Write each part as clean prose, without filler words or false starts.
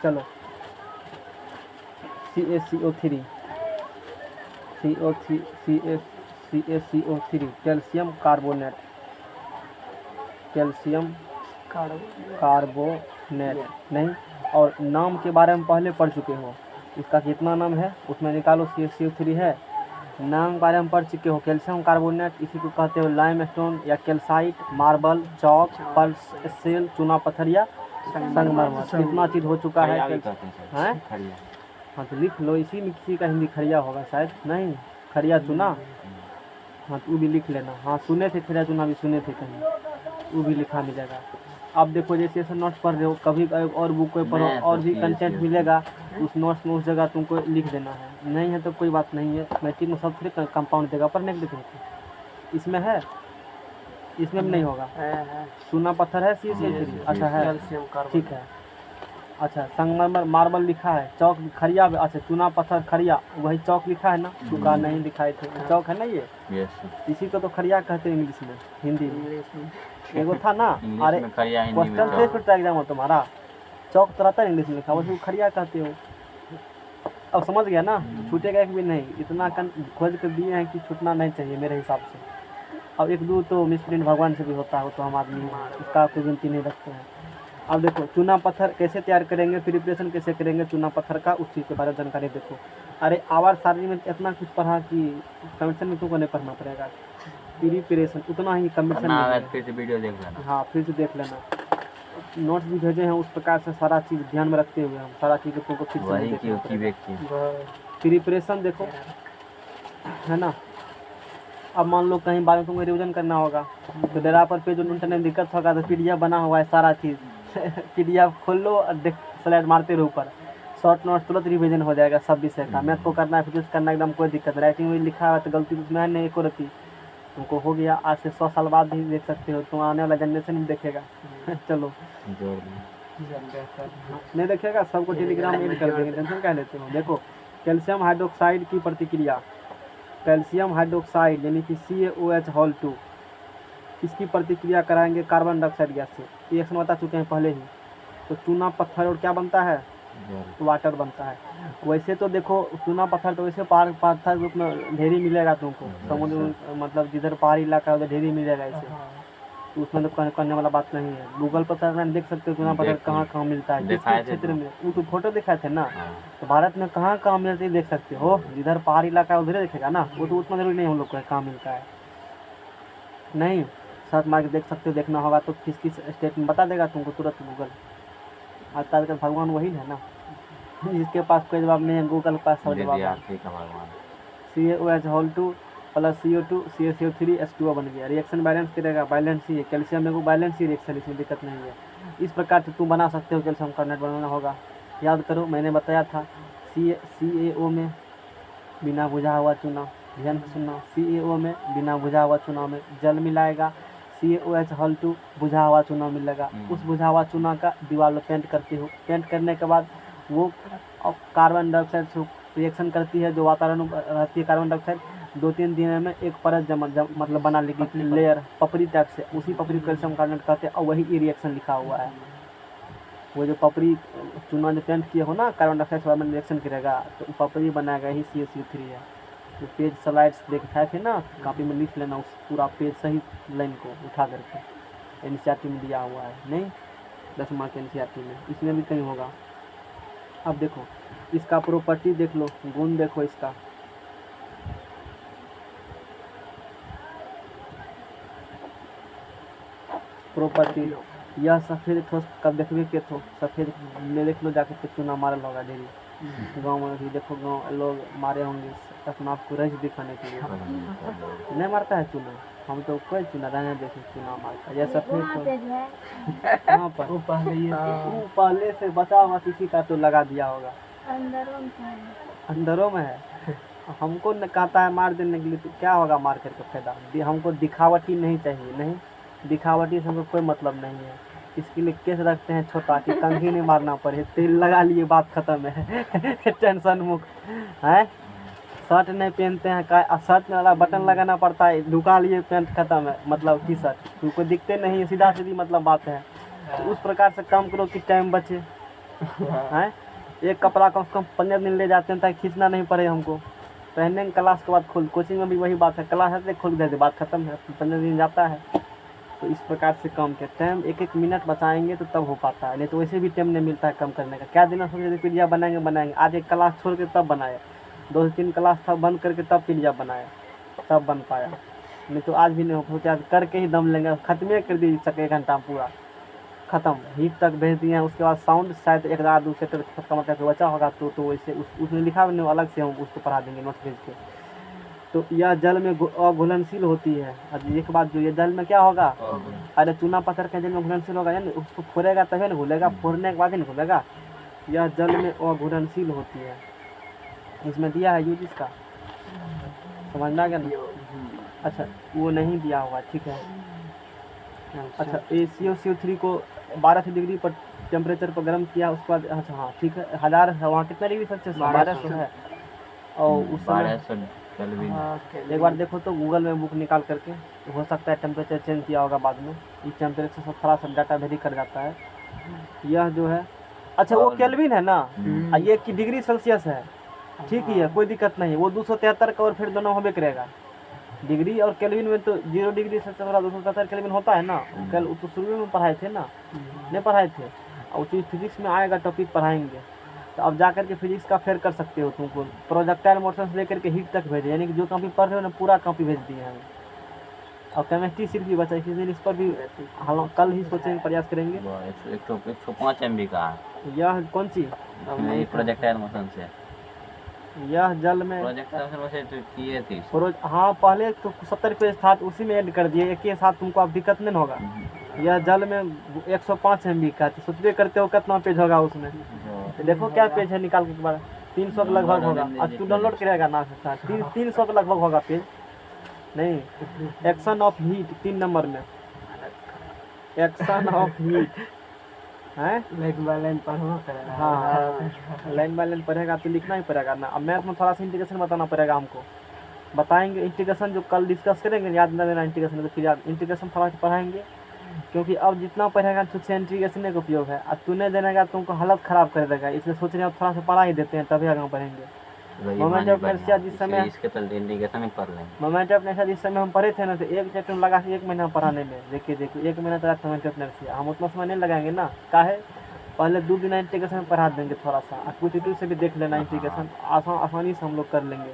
चलो CaCO3 CaCO3 calcium carbonate, calcium carbonate नहीं। और नाम के बारे में पहले पढ़ चुके हो, इसका कितना नाम है उसमें निकालो। CaCO3 है, नाम के बारे में पढ़ चुके हो। कैल्शियम कार्बोनेट इसी को कहते हो लाइमस्टोन या कैल्साइट, मार्बल, चौक, पल्स सेल, चूना पत्थर या संगमरमर। इतना चीज़ हो चुका है। हैं हाँ तो लिख लो, इसी में किसी का हिंदी खड़िया होगा शायद, नहीं खड़िया चूना, हाँ तो वो भी लिख लेना। हाँ सुने थे, खड़िया चूना भी सुने थे कहीं, वो भी लिखा मिलेगा। अब देखो जैसे ऐसे नोट्स पढ़ रहे हो, कभी और बुक को पढ़ो और भी कंटेंट मिलेगा, उस नोट्स में उस जगह तुमको लिख देना है। नहीं है तो कोई बात नहीं है, मैट्रिक में सब थोड़ी कंपाउंड देगा, पर नहीं लिखेंगे। इसमें है, इसमें भी नहीं होगा। चूना पत्थर है CaCO3, अच्छा है, ठीक है। अच्छा संगमरमर मार्बल लिखा है, चौक खड़िया, अच्छा चूना पत्थर खड़िया, वही चौक लिखा है ना, चूका नहीं दिखाए थे, चौक है ना ये, इसी को तो खड़िया कहते हैं इंग्लिश में, हिंदी में एगो था ना। अरे क्वेश्चन थे फिर एग्जाम में तुम्हारा, चौक तो रहता है इंग्लिश में लिखा, वही खड़िया कहते हो। अब समझ गया ना, छूटेगा एक भी नहीं, इतना खोज कर दिए हैं कि छूटना नहीं चाहिए मेरे हिसाब से। अब एक दो तो मिसप्रिंट भगवान से भी होता है, तो हम आदमी इसका कोई गिनती नहीं रखते हैं। अब देखो चूना पत्थर कैसे तैयार करेंगे, प्रिपरेशन कैसे करेंगे चूना पत्थर का, उस चीज़ के बारे में जानकारी देखो। अरे आवाज सारणी में इतना कुछ पढ़ा कि कमीशन में तुमको नहीं पढ़ना पड़ेगा, प्रिपरेशन उतना ही कमीशन में। फिर से वीडियो देख लेना, हाँ फिर से देख लेना, नोट्स भी भेजे हैं उस प्रकार से, सारा चीज़ ध्यान में रखते हुए हम सारा चीज़ तुमको फिर से प्रिपरेशन देखो, है ना। अब मान लो कहीं बार में तुमको रिविजन करना होगा, तो डेरा पर पे जो इंटरनेट दिक्कत होगा तो PDF बना हुआ है सारा चीज़ PDF खोल लो और देख, स्लाइड मारते रहो ऊपर, शॉर्ट नोट्स तुरंत रिवीजन हो जाएगा सब विषय का। मैथ को करना है, फिजिक्स करना, एकदम कोई दिक्कत नहीं। राइटिंग में लिखा है तो गलती उसमें है नहीं, एक रखी तुमको हो गया। आज से 100 साल बाद भी देख सकते हो, तुम आने वाला जनरेशन भी देखेगा चलो नहीं देखेगा, सबको टेलीग्राम में ऐड कर देंगे, टेंशन क्या लेते हो। देखो कैल्शियम हाइड्रोक्साइड की प्रतिक्रिया, कैल्शियम हाइड्रोक्साइड यानी कि CaOH2 इसकी प्रतिक्रिया कराएंगे कार्बन डाइऑक्साइड गैस से, रिएक्शन बता चुके हैं पहले ही। तो चूना पत्थर और क्या बनता है, वाटर बनता है। वैसे तो देखो चूना पत्थर तो वैसे पत्थर रूप में ढेरी मिलेगा तुमको, समुद्र मतलब जिधर पहाड़ी इलाका है उधर ढेरी मिलेगा इसे, तो उसमें तो करने वाला बात नहीं है। गूगल पर सर्च में देख सकते हो चूना पत्थर कहाँ कहाँ मिलता है, जिस क्षेत्र में, वो तो फोटो दिखाए थे ना, तो भारत में कहाँ कहाँ मिलता है देख सकते हो, जिधर पहाड़ी इलाका है उधर देखेगा ना, वो तो उतना जरूरी नहीं हम लोग को कहाँ मिलता है, नहीं सर्च मार के देख सकते हो। देखना होगा तो किस किस स्टेट में बता देगा तुमको तुरंत गूगल। आज तक भगवान वही है ना, जिसके पास कोई जवाब नहीं है गूगल के पास सब जवाब है। CaOH2 प्लस CO2 CaCO3H2O बन गया, रिएक्शन बैलेंस करेगा, बैलेंस ही है, कैल्शियम में को बैलेंस ही रिएक्शन, इसमें दिक्कत नहीं है। इस प्रकार से तुम बना सकते हो, कैल्शियम कार्बोनेट बनाना होगा, याद करो मैंने बताया था। CaO में बिना बुझा हुआ चूना, ध्यान से सुनना, CaO में बिना बुझा हुआ चूना में जल मिलाएगा, CaOH2 बुझा हुआ चूना मिलेगा, उस बुझा हुआ चूना का दीवार में पेंट करते हो, पेंट करने के बाद वो कार्बन डाइऑक्साइड से रिएक्शन करती है, जो वातावरण में रहती है कार्बन डाइऑक्साइड, 2-3 दिन में एक परत मतलब बना लेगी लेयर, पपड़ी टाइप से, उसी पपड़ी को कैल्शियम कार्बोनेट कहते हैं, और वही ई रिएक्शन लिखा हुआ है। वो जो पपड़ी चूना जो पेंट किए हो ना, कार्बन डाइऑक्साइड से में रिएक्शन करेगा तो पपड़ी बनाएगा, ही CaCO3 है। तो पेज स्लाइड्स दिखाए थे ना, कॉपी में लिख लेना उस पूरा पेज सही लाइन को उठा करके, NCERT में दिया हुआ है, नहीं 10 मार्क के NCERT में, इसमें भी कहीं होगा। अब देखो इसका प्रॉपर्टी देख लो, गुण देखो इसका, प्रॉपर्टी। यह सफ़ेद ठोस कब देखबे के थो, सफ़ेद ले देख लो जाके के चूना मारल होगा ढेरी, गाँव में भी देखो, गाँव लोग मारे होंगे अपना आपको रईस दिखाने के लिए, नहीं मारता है चूना, हम तो कोई चूना रहने देखे चूना मारता है, यह सफ़ेद कहाँ पर, वो पहले से बचा हुआ किसी का तो लगा दिया होगा, अंदरों में है। हमको न कहता है मार देने के लिए, तो क्या होगा मार करके फायदा, हमको दिखावटी नहीं चाहिए, नहीं दिखावटी से हमको कोई मतलब नहीं है, इसके लिए केस रखते हैं छोटा कि कंघी नहीं मारना पड़े, तेल लगा लिए बात खत्म है टेंशन मुक्त है। शर्ट नहीं पहनते हैं का, शर्ट में वाला बटन लगाना पड़ता है, ढुका लिए पैंट खत्म है, मतलब टी शर्ट तुमको दिखते नहीं है, सीधा सीधी मतलब बात है। तो उस प्रकार से काम करो कि टाइम बचे, हैं। एक कपड़ा कम से कम 15 दिन ले जाते हैं ताकि खींचना नहीं पड़े हमको। पहनने के क्लास के बाद खोल, कोचिंग में भी वही बात है, क्लास है तो खोल दे बात खत्म है, 15 दिन जाता है। तो इस प्रकार से कम के टाइम एक एक मिनट बचाएंगे तो तब हो पाता है, नहीं तो वैसे भी टाइम नहीं मिलता है कम करने का। क्या दिन सोचे पिज्जा बनाएंगे, आज एक क्लास छोड़ के तब बनाए, 2 से 3 क्लास था बंद करके तब पिज्जा बनाया, तब बन पाया, नहीं तो आज भी नहीं हो सोचा करके ही दम लेंगे, खत्म कर दी 1 घंटा में पूरा ख़त्म, हीट तक भेज दिए हैं। उसके बाद साउंड शायद 1 2 चैप्टर का मतलब बचा होगा तो वैसे उसने लिखा भी नहीं, अलग से हम उसको पढ़ा देंगे नोट भेज के। तो यह जल में घुलनशील होती है। अब एक बात जो ये जल में क्या होगा, अरे चूना पत्थर के जल में घुलनशील होगा, यानी उसको फोड़ेगा तभी ना घुलेगा, फोड़ने के बाद ही नहीं घुलेगा। यह जल में अघुलनशील होती है, इसमें दिया है यूज इसका, समझना क्या ना। अच्छा वो नहीं दिया होगा, ठीक है। अच्छा ACO3 को 1200 डिग्री पर टेम्परेचर पर गर्म किया, उसके बाद अच्छा हाँ ठीक है, 1000 है वहाँ कितना डिग्री सेल्सियस 1200 है। और उस समय एक बार देखो तो गूगल में बुक निकाल करके, हो सकता है टेम्परेचर चेंज किया होगा बाद में, इस टेम्परेचर से थोड़ा सा डाटा वेरी कर जाता है। यह जो है अच्छा वो केल्विन है ना, ये की डिग्री सेल्सियस है, ठीक ही है, कोई दिक्कत नहीं है। वो 273 का और फिर दोनों होबे करेगा, डिग्री और केल्विन में तो 0 डिग्री सेल्सियस वाला 273 केल्विन होता है ना। कल तो शुरू में पढ़ाए थे ना, नहीं पढ़ाए थे, और चीज़ फिजिक्स में आएगा टॉपिक पढ़ाएंगे, तो अब जा करके फिजिक्स का फेयर कर सकते हो तुमको। प्रोजेक्टाइल मोशन से लेकर के हीट तक भेजे, यानी कि जो कॉपी पढ़ रहे हो ना पूरा कॉपी भेज दिए हैं। और केमिस्ट्री सिर्फ भी बचा, इसी दिन इस पर भी हालांकि कल ही सोचेंगे, प्रयास करेंगे। 105 MB का यह कौन सी प्रोजेक्टाइल मोशन से, यह जल में प्रोजेक्टाइल मोशन से तो किए थे। हाँ पहले तो 70 पेज था, तो उसी में ऐड कर दिए, एक ही साथ तुमको अब दिक्कत नहीं होगा। यह जल में 105 MB का, तो सोचबे करते हो कितना पेज होगा उसमें, तो देखो क्या पेज है निकाल के बार 300 के लगभग होगा। अब तू डाउनलोड करेगा ना, 300 के लगभग होगा पेज, नहीं। एक्शन ऑफ हीट 3 नंबर में, एक्शन ऑफ हीट है, लाइन बाय लाइन पढ़ना पड़ेगा। हाँ लाइन बाय लाइन पढ़ेगा तो लिखना ही पड़ेगा ना। अब मैथ में थोड़ा सा इंटीग्रेशन बताना पड़ेगा हमको, बताएंगे इंटीग्रेशन जो कल डिस्कस करेंगे, याद न देना इंटीग्रेशन, तो फिर याद इंटीग्रेशन थोड़ा सा पढ़ाएंगे, क्योंकि अब जितना पढ़ेगा तुझसे इंटीग्रेशन का उपयोग है, अब तू नहीं देनेगा तुमको हालत ख़राब कर देगा, इसलिए सोच रहे हैं थोड़ा सा पढ़ा ही देते हैं तभी आगे पढ़ेंगे। मोमेंट ऑफ इनर्शिया जिस समय इसके तो इंडिकेशन ही पढ़ लेंगे। मोमेंट ऑफ इनर्शिया जिस समय हम पढ़े थे ना, तो एक चैप्टर में लगा 1 महीना पढ़ाने में, देखिए 1 महीना तक मोमेंट ऑफ इनर्शिया, हम उतना समय नहीं लगाएंगे ना, का है पहले 2 दिन इंटीग्रेशन पढ़ा देंगे थोड़ा सा, कुछ यूट्यूब से भी देख लेना, इंटीग्रेशन आसानी से हम लोग कर लेंगे।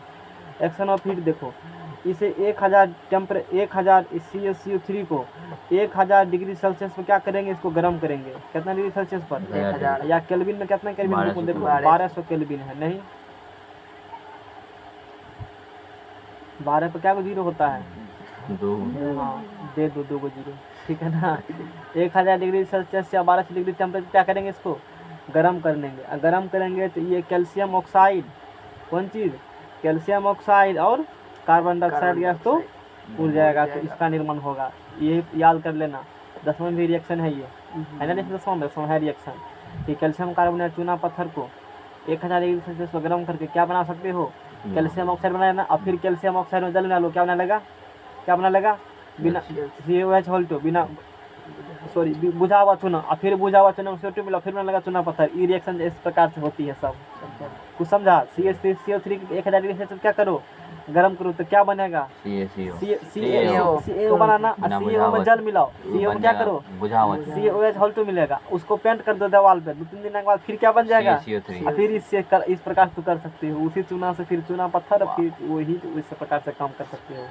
एक्शन ऑफ हीट देखो, इसे 1000 CaCO3 को 1000 डिग्री सेल्सियस पर क्या करेंगे, इसको गर्म करेंगे, कितना डिग्री सेल्सियस पर 1000, या केल्विन में कितना केल्विन देखो 1200 केल्विन है, नहीं 12 पर क्या को 0 होता है, 2 हाँ दे दो 2 को 0, ठीक है ना। 1000 डिग्री सेल्सियस या 1200 डिग्री टेम्परेचर क्या करेंगे, इसको गर्म कर लेंगे। गर्म करेंगे तो ये कैल्शियम ऑक्साइड, कौन चीज़, कैल्शियम ऑक्साइड और कार्बन डाइऑक्साइड गैस तो उड़ जाएगा, तो इसका निर्माण होगा, ये याद कर लेना। 10वां भी रिएक्शन है ये, है ना, 10वां है रिएक्शन कि कैल्शियम कार्बोनेट चूना पत्थर को 1000 डिग्री सेल्सियस पर गर्म करके क्या बना सकते हो, कैल्शियम ऑक्साइड बनाया ना। और फिर कैल्शियम ऑक्साइड में जल बना लो, क्या बना लेगा, क्या बना लेगा, बिना COH होल्टो, बिना सॉरी बुझा हुआ चूना, और फिर बुझा हुआ चूना CO2 मिला, फिर बना लगा चूना पत्थर। ये रिएक्शन इस प्रकार से होती है सब, कुछ समझा। CO3 1000 डिग्री सेल्सियस क्या करो, गर्म करो, तो क्या बनेगा, CO बनाना, CO में जल मिलाओ, CO में क्या करो, COH होल्टो मिलेगा, उसको पेंट कर दो दीवार पे, 2-3 दिन के बाद फिर क्या बन जाएगा, और फिर इससे इस प्रकार से कर सकते हो, उसी चूना से फिर चूना पत्थर, फिर वो हीट इस प्रकार से काम कर सकते हो।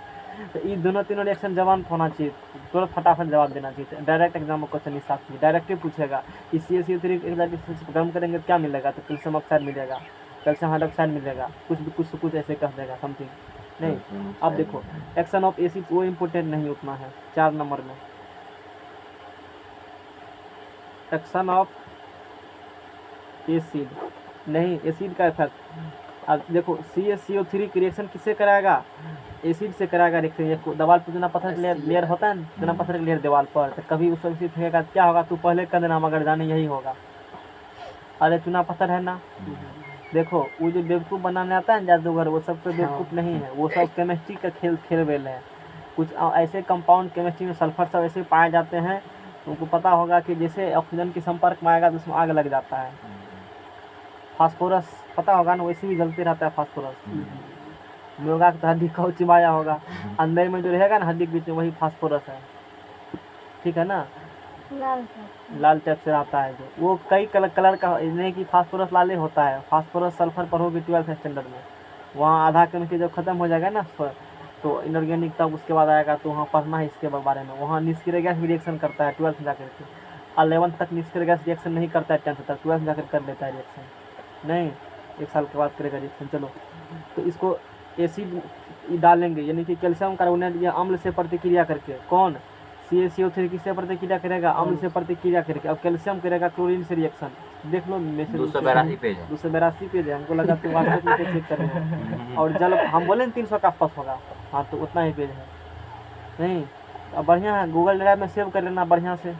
तो ये दोनों तीनों रिएक्शन जवान होना चाहिए, तुरंत फटाफट जवाब देना चाहिए। डायरेक्ट एग्जाम में क्वेश्चन इस हिसाब से डायरेक्ट ही पूछेगा कि CaCO3 गर्म करेंगे तो क्या मिलेगा, तो कैल्शियम ऑक्साइड मिलेगा, कैल्शियम हाइड्रोक्साइड मिलेगा, कुछ ऐसे कह देगा समथिंग नहीं। अब देखो एक्शन ऑफ एसिड वो इम्पोर्टेंट नहीं उतना है, 4 नंबर में एक्शन ऑफ एसिड नहीं, एसिड का इफेक्ट। अब देखो CaCO3 की रिएक्शन किससे कराएगा, एसिड से कराएगा रिएक्शन। ये दीवार पर चूना पत्थर का लेयर होता है, चूना पत्थर की लेयर दीवार पर, तो कभी उस एसिड फेंकेगा क्या होगा, तू पहले कर देना, मगर जाने यही होगा। अरे चूना पत्थर है ना, देखो वो जो बेवकूफ़ बनाने आता है जादूगर, वो सब तो बेवकूफ़ नहीं है, वो सब केमिस्ट्री का खेल वेल है। कुछ ऐसे कंपाउंड केमिस्ट्री में सल्फर सब ऐसे पाए जाते हैं, तुमको पता होगा कि जैसे ऑक्सीजन के संपर्क में आएगा तो उसमें आग लग जाता है, फास्फोरस पता होगा ना, वैसे भी जलते रहता है फास्फोरस। मुर्गा की तो हड्डी को चिबाया होगा, अंदर में जो रहेगा ना हड्डी के बीच में वही फास्फोरस है, ठीक है ना। लाल टाइप से आता है जो, वो कई कलर का नहीं कि फास्फोरस लाल ही होता है। फास्फोरस सल्फर पढ़ोगे 12th स्टैंडर्ड में, वहाँ आधा केमिस्ट्री जब खत्म हो जाएगा ना तो इनऑर्गेनिक तब उसके बाद आएगा, तो वहाँ पढ़ना है इसके बारे में। वहाँ निष्क्रिय गैस भी रिएक्शन करता है 12th में जाकर के, 11th तक निष्क्रिय गैस रिएक्शन नहीं करता है, 10th तक, 12th में जाकर कर लेता है रिएक्शन, नहीं 1 साल के बाद करेगा रिएक्शन। चलो, तो इसको एसिड डालेंगे, यानी कि कैल्शियम कार्बोनेट या अम्ल से प्रतिक्रिया करके, कौन CaCO3 किससे प्रतिक्रिया करेगा, अम्ल से प्रतिक्रिया करके। अब कैल्शियम करेगा क्लोरीन से रिएक्शन, देख लो मैसेज 282 पेज है। 282 पेज है, हमको लगा तुम व्हाट्सएप में चेक कर रहे हो। और जल हम बोले 300 के आसपास होगा, हाँ तो उतना ही पेज है। नहीं अब बढ़िया है, गूगल ड्राइव में सेव कर लेना बढ़िया से,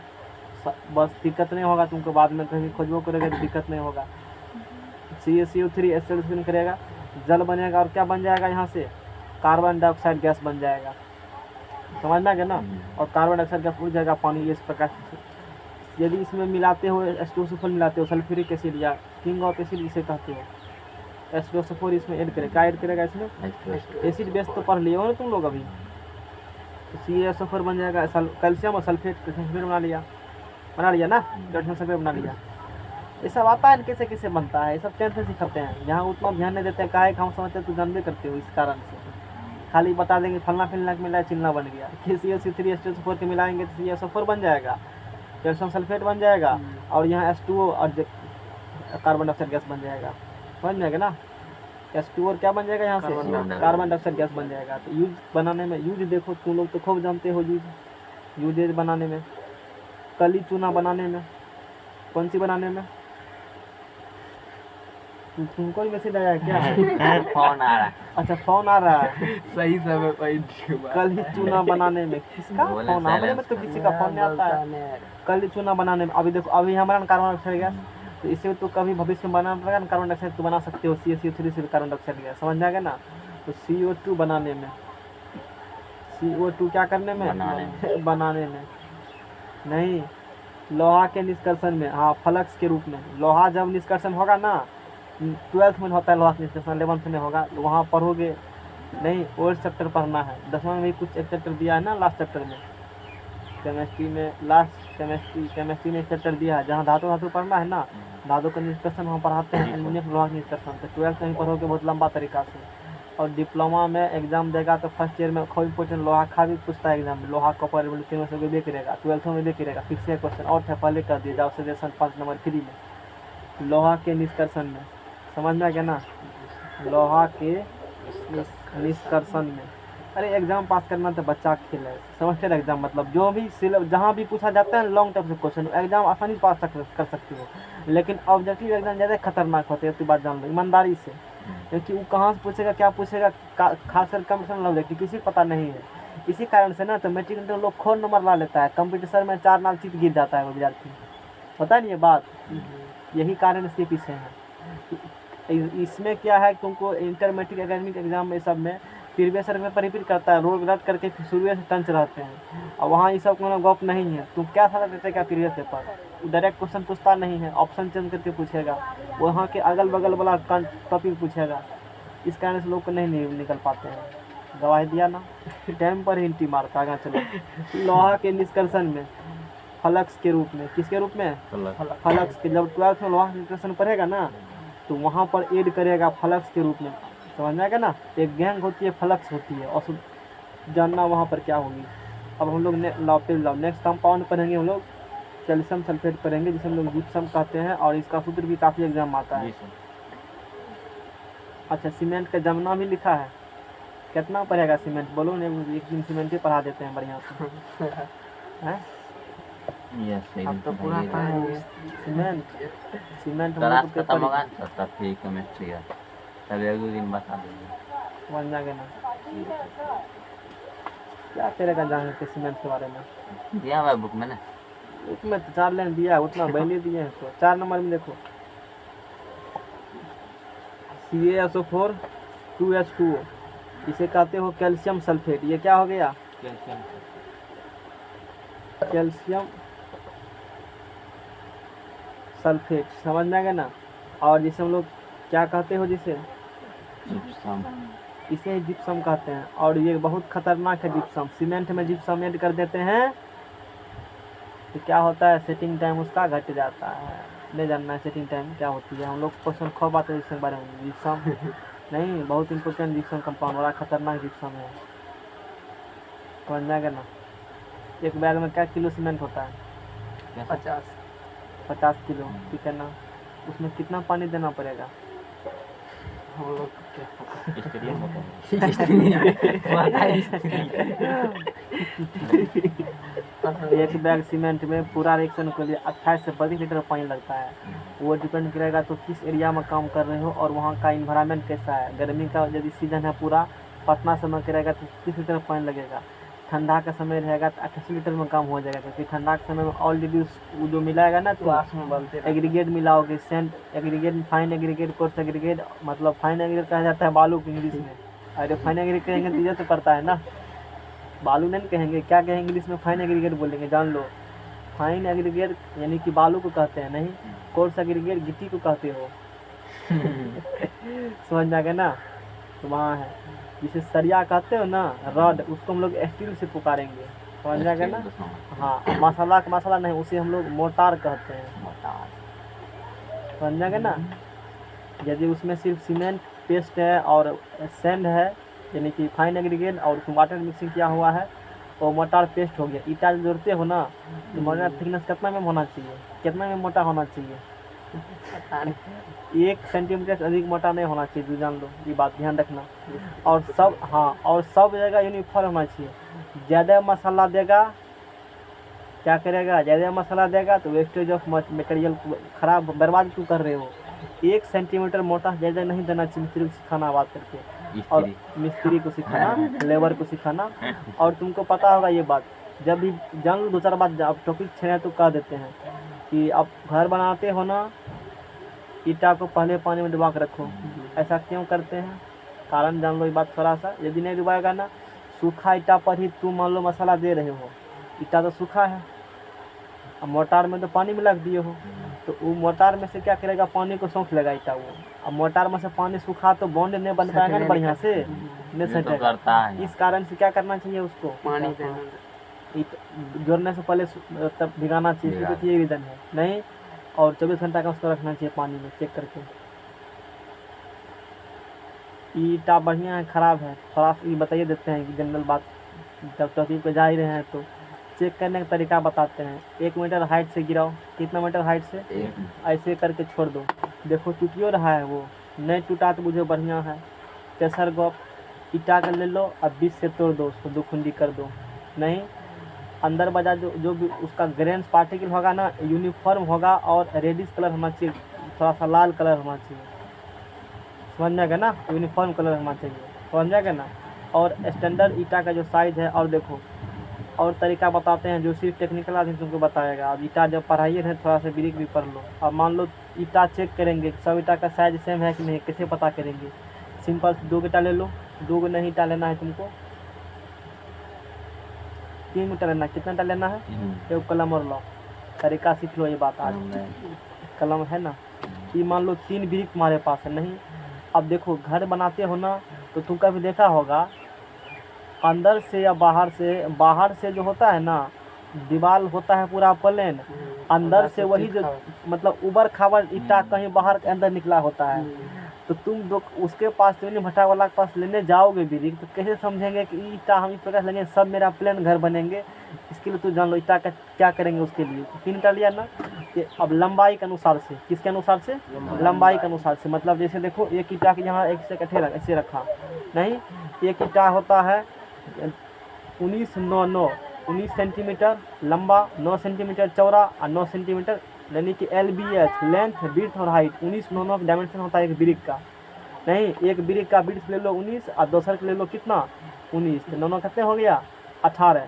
बस दिक्कत नहीं होगा तुमको, बाद में कहीं खोजबो करेगा तो दिक्कत नहीं होगा। CaCO3 एसिड करेगा, जल बनेगा, और क्या बन जाएगा यहाँ से, कार्बन डाइऑक्साइड गैस बन जाएगा, समझ में आ गया ना। और कार्बन डाइऑक्साइड गैस उड़ जाएगा पानी इस प्रकार से। यदि इसमें मिलाते हो H2SO4 मिलाते हो, सल्फ्यूरिक एसिड या किंग ऑफ एसिड इसे कहते हो, H2SO4 इसमें ऐड करेगा, क्या ऐड करेगा इसमें, एसिड बेस तो पढ़ लिए हो ना तुम लोग अभी। तो CaSO4 बन जाएगा, कैल्शियम और सल्फेट बना लिया ना, कैल्शियम सल्फेट बना लिया। ये सब आता है कैसे कैसे बनता है, ये सब 10th से सिखाते हैं, यहाँ उतना ध्यान नहीं देते हैं, काहे हम समझते हैं तो जानबे करते हो, इस कारण से खाली बता देंगे फलना फिलना के मिला चिल्ला बन गया। CaCO3 H2SO4 के मिलाएंगे तो CaSO4 बन जाएगा, कैल्शियम सल्फेट बन जाएगा, और यहाँ H2O और कार्बन डाइऑक्साइड गैस बन जाएगा, समझ में आएगा ना। H2O और क्या बन जाएगा यहाँ से, कार्बन डाइऑक्साइड गैस बन जाएगा। तो यूज बनाने में, यूज देखो तुम लोग तो खूब जानते हो, यूजेज बनाने में, कली चूना बनाने में, कौन सी बनाने में, तुमको मैसेज आया क्या? फोन आ रहा है। अच्छा फोन आ रहा है, सही समय पर कल ही चूना बनाने में किसका बोले फोन, हमारे में silence तो किसी का फोन नहीं आता है। कल ही चूना बनाने में, अभी देखो अभी हमारा कार्बन डाइऑक्साइड गैस, तो इससे तो कभी भविष्य में बनाना पड़ेगा ना कार्बन डाइऑक्साइड, तो बना सकते हो CaCO3 से भी कार्बन डाइऑक्साइड गैस, समझ में आ गया ना। तो CO2 बनाने में, CO2 क्या करने में, बनाने में नहीं, लोहा के निष्कर्षण में, हाँ फ्लक्स के रूप में। लोहा जब निष्कर्षण होगा ना, 12th में होता है लोहा का निष्कर्षण, 11th में होगा, तो वहाँ पढ़ोगे नहीं, और चैप्टर पढ़ना है। 10वां में भी कुछ एक चैप्टर दिया है ना, लास्ट चैप्टर में केमिस्ट्री में, लास्ट केमिस्ट्री में एक चैप्टर दिया है जहाँ धातु पढ़ना है ना, धातु का निष्कर्षण वहाँ पढ़ाते हैं, एल्युमिनियम लोहा का निष्कर्षण, तो 12th में ही पढ़ोगे बहुत लंबा तरीका से। और डिप्लोमा में एग्जाम देगा तो फर्स्ट ईयर में खूब इंपॉर्टेंट लोहा का भी पूछता है एग्जाम में, लोहा कॉपर तीनों से भी करेगा, 12th में भी करेगा, फिक्स है क्वेश्चन, और था पहले कर दिया जाओ सजेशन 5 नंबर फ्री में। लोहा के निष्कर्षण में, समझ में आ गया ना, लोहा के निष्कर्षण में। अरे एग्जाम पास करना तो बच्चा का खेल है, समझते हैं एग्जाम मतलब जो भी जहाँ भी पूछा जाता है लॉन्ग टाइप से क्वेश्चन, एग्जाम आसानी पास कर सकते हो, लेकिन ऑब्जेक्टिव एग्जाम ज़्यादा खतरनाक होते हैं, तो बात जान लो ईमानदारी से, क्योंकि वो कहाँ से पूछेगा क्या पूछेगा, खासकर कंपटीशन ऑब्जेक्टिव किसी को पता नहीं है। इसी कारण से ना तो मैट्रिक में लोग खोल नंबर ला लेता है, कंपटीशन में 4 नाल चीट गिर जाता है वो विद्यार्थी, पता नहीं ये बात, यही कारण इसके पीछे है। इसमें क्या है, तुमको इंटर मैट्रिक एकेडमिक एग्जाम में सब में प्रीवियस ईयर में रिपीट करता है, रोल रट करके शुरू से टंच रहते हैं, और वहाँ ये सब कोनो गप नहीं है। तुम क्या समझ देते क्या प्रीवियस पेपर, डायरेक्ट क्वेश्चन पूछता नहीं है, ऑप्शन चेंज करके पूछेगा, वहाँ के अगल बगल वाला टॉपिक पूछेगा, इस कारण से लोग को नहीं निकल पाते हैं। गवाही दिया ना, टाइम पर हिंटी मारता आगे चलो। लोहा के निष्कर्षण में फ्लक्स के रूप में, किसके रूप में, फ्लक्स के, जब 12th में लोहा का निष्कर्षण पढ़ेगा ना तो वहाँ पर ऐड करेगा फ्लक्स के रूप में, समझ में आएगा ना। एक गैंग होती है, फ्लक्स होती है, और जानना वहाँ पर क्या होगी। अब हम लोग नेक्स्ट कंपाउंड पढ़ेंगे, हम लोग कैल्शियम सल्फेट पढ़ेंगे जिसे हम लोग जिप्सम कहते हैं, और इसका सूत्र भी काफ़ी एग्जाम आता है। अच्छा सीमेंट का जमना भी लिखा है, कितना पड़ेगा सीमेंट बोलो ने, एक दिन सीमेंट ही पढ़ा देते हैं बढ़िया से हैं। अब तो पूरा पढ़ेंगे सीमेंट क्लास खत्म होगा तब फिर केमिस्ट्री है, तब एक दिन बता देंगे, बन जाएगा ना। क्या करेगा जाने के सीमेंट के बारे में, दिया हुआ है बुक में ना, उसमें 4 लाइन दिया है, उतना पहले दिए हैं। तो 4 नंबर में देखो CaSO4 2H2O, इसे कहते हो कैल्शियम सल्फेट। ये क्या हो गया, कैल्शियम सल्फेट, समझ में आ गया ना। और जिसे हम लोग क्या कहते हो, जिसे जिप्सम। इसे जिप्सम कहते हैं। और ये बहुत खतरनाक है जिप्सम। सीमेंट में जिप्सम ऐड कर देते हैं तो क्या होता है, सेटिंग टाइम उसका घट जाता है। नहीं जानना है सेटिंग टाइम क्या होती है, हम लोग क्वेश्चन खूब आते हैं जिप्सम के बारे में। जिप्सम नहीं, बहुत इंपॉर्टेंट जिप्सम कंपाउंड, बड़ा खतरनाक जिप्सम है, समझ में आ गया ना। एक बैग में क्या किलो सीमेंट होता है? 50। 50 किलो, ठीक है ना। उसमें कितना पानी देना पड़ेगा? हम लोग क्या पता। स्टेडियम बताओ। एक बैग सीमेंट में पूरा रिएक्शन के लिए 28 से 32 लीटर पानी लगता है। वो डिपेंड करेगा तो किस एरिया में काम कर रहे हो और वहाँ का इन्वायरमेंट कैसा है। गर्मी का यदि सीजन है पूरा पटना समय का रहेगा तो 30 लीटर पानी लगेगा। ठंडा का समय रहेगा तो 88 लीटर में काम हो जाएगा, क्योंकि ठंडा के समय में ऑलरेडी वो जो मिलाएगा ना तो क्लास में बनते रहते हैं। एग्रीगेट मिलाओगे, sand aggregate, fine aggregate, coarse aggregate, मतलब फाइन एग्रीगेट कहा जाता है बालू की इंग्लिश में। अरे फाइन एग्रीगेट कहेंगे तो ये तो पड़ता है ना, बालू नहीं कहेंगे, क्या कहेंगे इंग्लिश में? फाइन एग्रीगेट बोलेंगे, जान लो। फाइन एग्रीगेट यानी कि बालू को कहते हैं, नहीं कोर्स एग्रीगेट गिट्टी को कहते हो। समझ में आ गया ना। तो वहाँ है जिसे सरिया कहते हो ना, रॉड, उसको हम लोग स्टील से पुकारेंगे, समझ में आ गया ना। हाँ, मसाला का मसाला नहीं, उसे हम लोग मोटार कहते हैं, मोटार। समझ में आ गया ना। यदि उसमें सिर्फ सीमेंट पेस्ट है और सैंड है यानी कि फाइन एग्रीगेट और उसमें वाटर मिक्सिंग किया हुआ है, वो मोटार पेस्ट हो गया। ईटा जोड़ते हो ना तो मोटार थिकनेस कितना में होना चाहिए, कितना में मोटा होना चाहिए? पता नहीं। 1 सेंटीमीटर से अधिक मोटा नहीं होना चाहिए, जान लो, ये बात ध्यान रखना। और सब, हाँ, और सब जगह यूनिफॉर्म होना चाहिए। ज़्यादा मसाला देगा क्या करेगा, ज़्यादा मसाला देगा तो वेस्टेज ऑफ मटेरियल खराब बर्बाद क्यों कर रहे हो। 1 सेंटीमीटर मोटा ज़्यादा नहीं देना चाहिए। मिस्त्री को सिखाना बात करके, और मिस्त्री को सिखाना, लेबर को सिखाना। और तुमको पता होगा ये बात, जब भी जान लो 2-4 बात, अब टॉपिक छेड़े तो कह देते हैं कि आप घर बनाते हो ना, ईटा को पहले पानी में डुबा के रखो। ऐसा क्यों करते हैं, कारण जान लो ये बात थोड़ा सा। यदि नहीं डुबाएगा ना, सूखा ईटा पर ही तुम मान लो मसाला दे रहे हो, ईटा तो सूखा है, अब मोटार में तो पानी मिला के दिए हो, तो वो मोटार में से क्या करेगा, पानी को सोख लेगा ईटा वो। अब मोटार में से पानी सूखा तो बॉन्ड नहीं बन पाएगा ना बढ़िया से, नहीं ये तो सटेगा। करता है। इस कारण से क्या करना चाहिए उसको, पानी देना। जोड़ने से पहले तब भिगाना चाहिए, तो ये रीज़न है नहीं। और 24 घंटा का उसको रखना चाहिए पानी में चेक करके। ईटा बढ़िया है खराब है, थोड़ा सा ये बताइए देते हैं कि जनरल बात, जब टॉपिक पे जा ही रहे हैं तो चेक करने का तरीका बताते हैं। 1 मीटर हाइट से गिराओ, कितना मीटर हाइट से, ऐसे करके छोड़ दो, देखो टूटियो रहा है वो, नहीं टूटा तो मुझे बढ़िया है। तेसर गप, ईटा का ले लो और 20 से तोड़ दो उसको, 2 खुंडी कर दो, नहीं अंदर बजा जो भी उसका ग्रेन्स पार्टिकल होगा ना यूनिफॉर्म होगा और रेडिश कलर होना चाहिए, थोड़ा सा लाल कलर होना चाहिए, समझ में आ गया ना, यूनिफॉर्म कलर होना चाहिए, समझ में आ गया ना। और स्टैंडर्ड ईटा का जो साइज़ है, और देखो और तरीका बताते हैं जो सिर्फ टेक्निकल आदमी तुमको बताएगा। अब ईटा जब पढ़ाइए है थोड़ा सा ब्रीक भी पढ़ लो। अब मान लो ईटा चेक करेंगे सब ईटा का साइज सेम है कि नहीं, कैसे पता करेंगे? सिंपल 2 ईटा ले लो, 2 नहीं ईटा लेना है तुमको, 3 ईटा लेना, कितना ईटा लेना है, एक कलम और लो, तरीका सीख लो ये बात आज, कलम है ना। ये मान लो 3 ब्रिक तुम्हारे पास है, नहीं अब देखो घर बनाते हो ना तो तुम कभी देखा होगा अंदर से या बाहर से जो होता है ना, दीवार होता है पूरा प्लेन, अंदर से वही जो मतलब उबर खाबर ईटा कहीं बाहर के अंदर निकला होता है। तो तुम उसके पास चुनी भट्टा वाला के पास लेने जाओगे ब्रिक तो कैसे समझेंगे कि ईटा हम इस प्रकार लेंगे सब मेरा प्लेन घर बनेंगे। इसके लिए तो जान लो ईटा का क्या करेंगे उसके लिए। 3 ईटा लिया ना, कि अब लंबाई के अनुसार से, किसके अनुसार से, लंबाई के अनुसार से, मतलब जैसे देखो एक ईटा के यहाँ एक से इकट्ठे ऐसे रखा, नहीं एक ईटा होता है 19 सेंटीमीटर लंबा, 9 सेंटीमीटर चौड़ा और 9 सेंटीमीटर यानी कि LBH लेंथ विड्थ और हाइट 19 डायमेंशन होता है एक ब्रिक का। नहीं एक ब्रिक का विड्थ ले लो 19 और दूसरा ले लो कितना 19, तो दोनों कितने हो गया 18,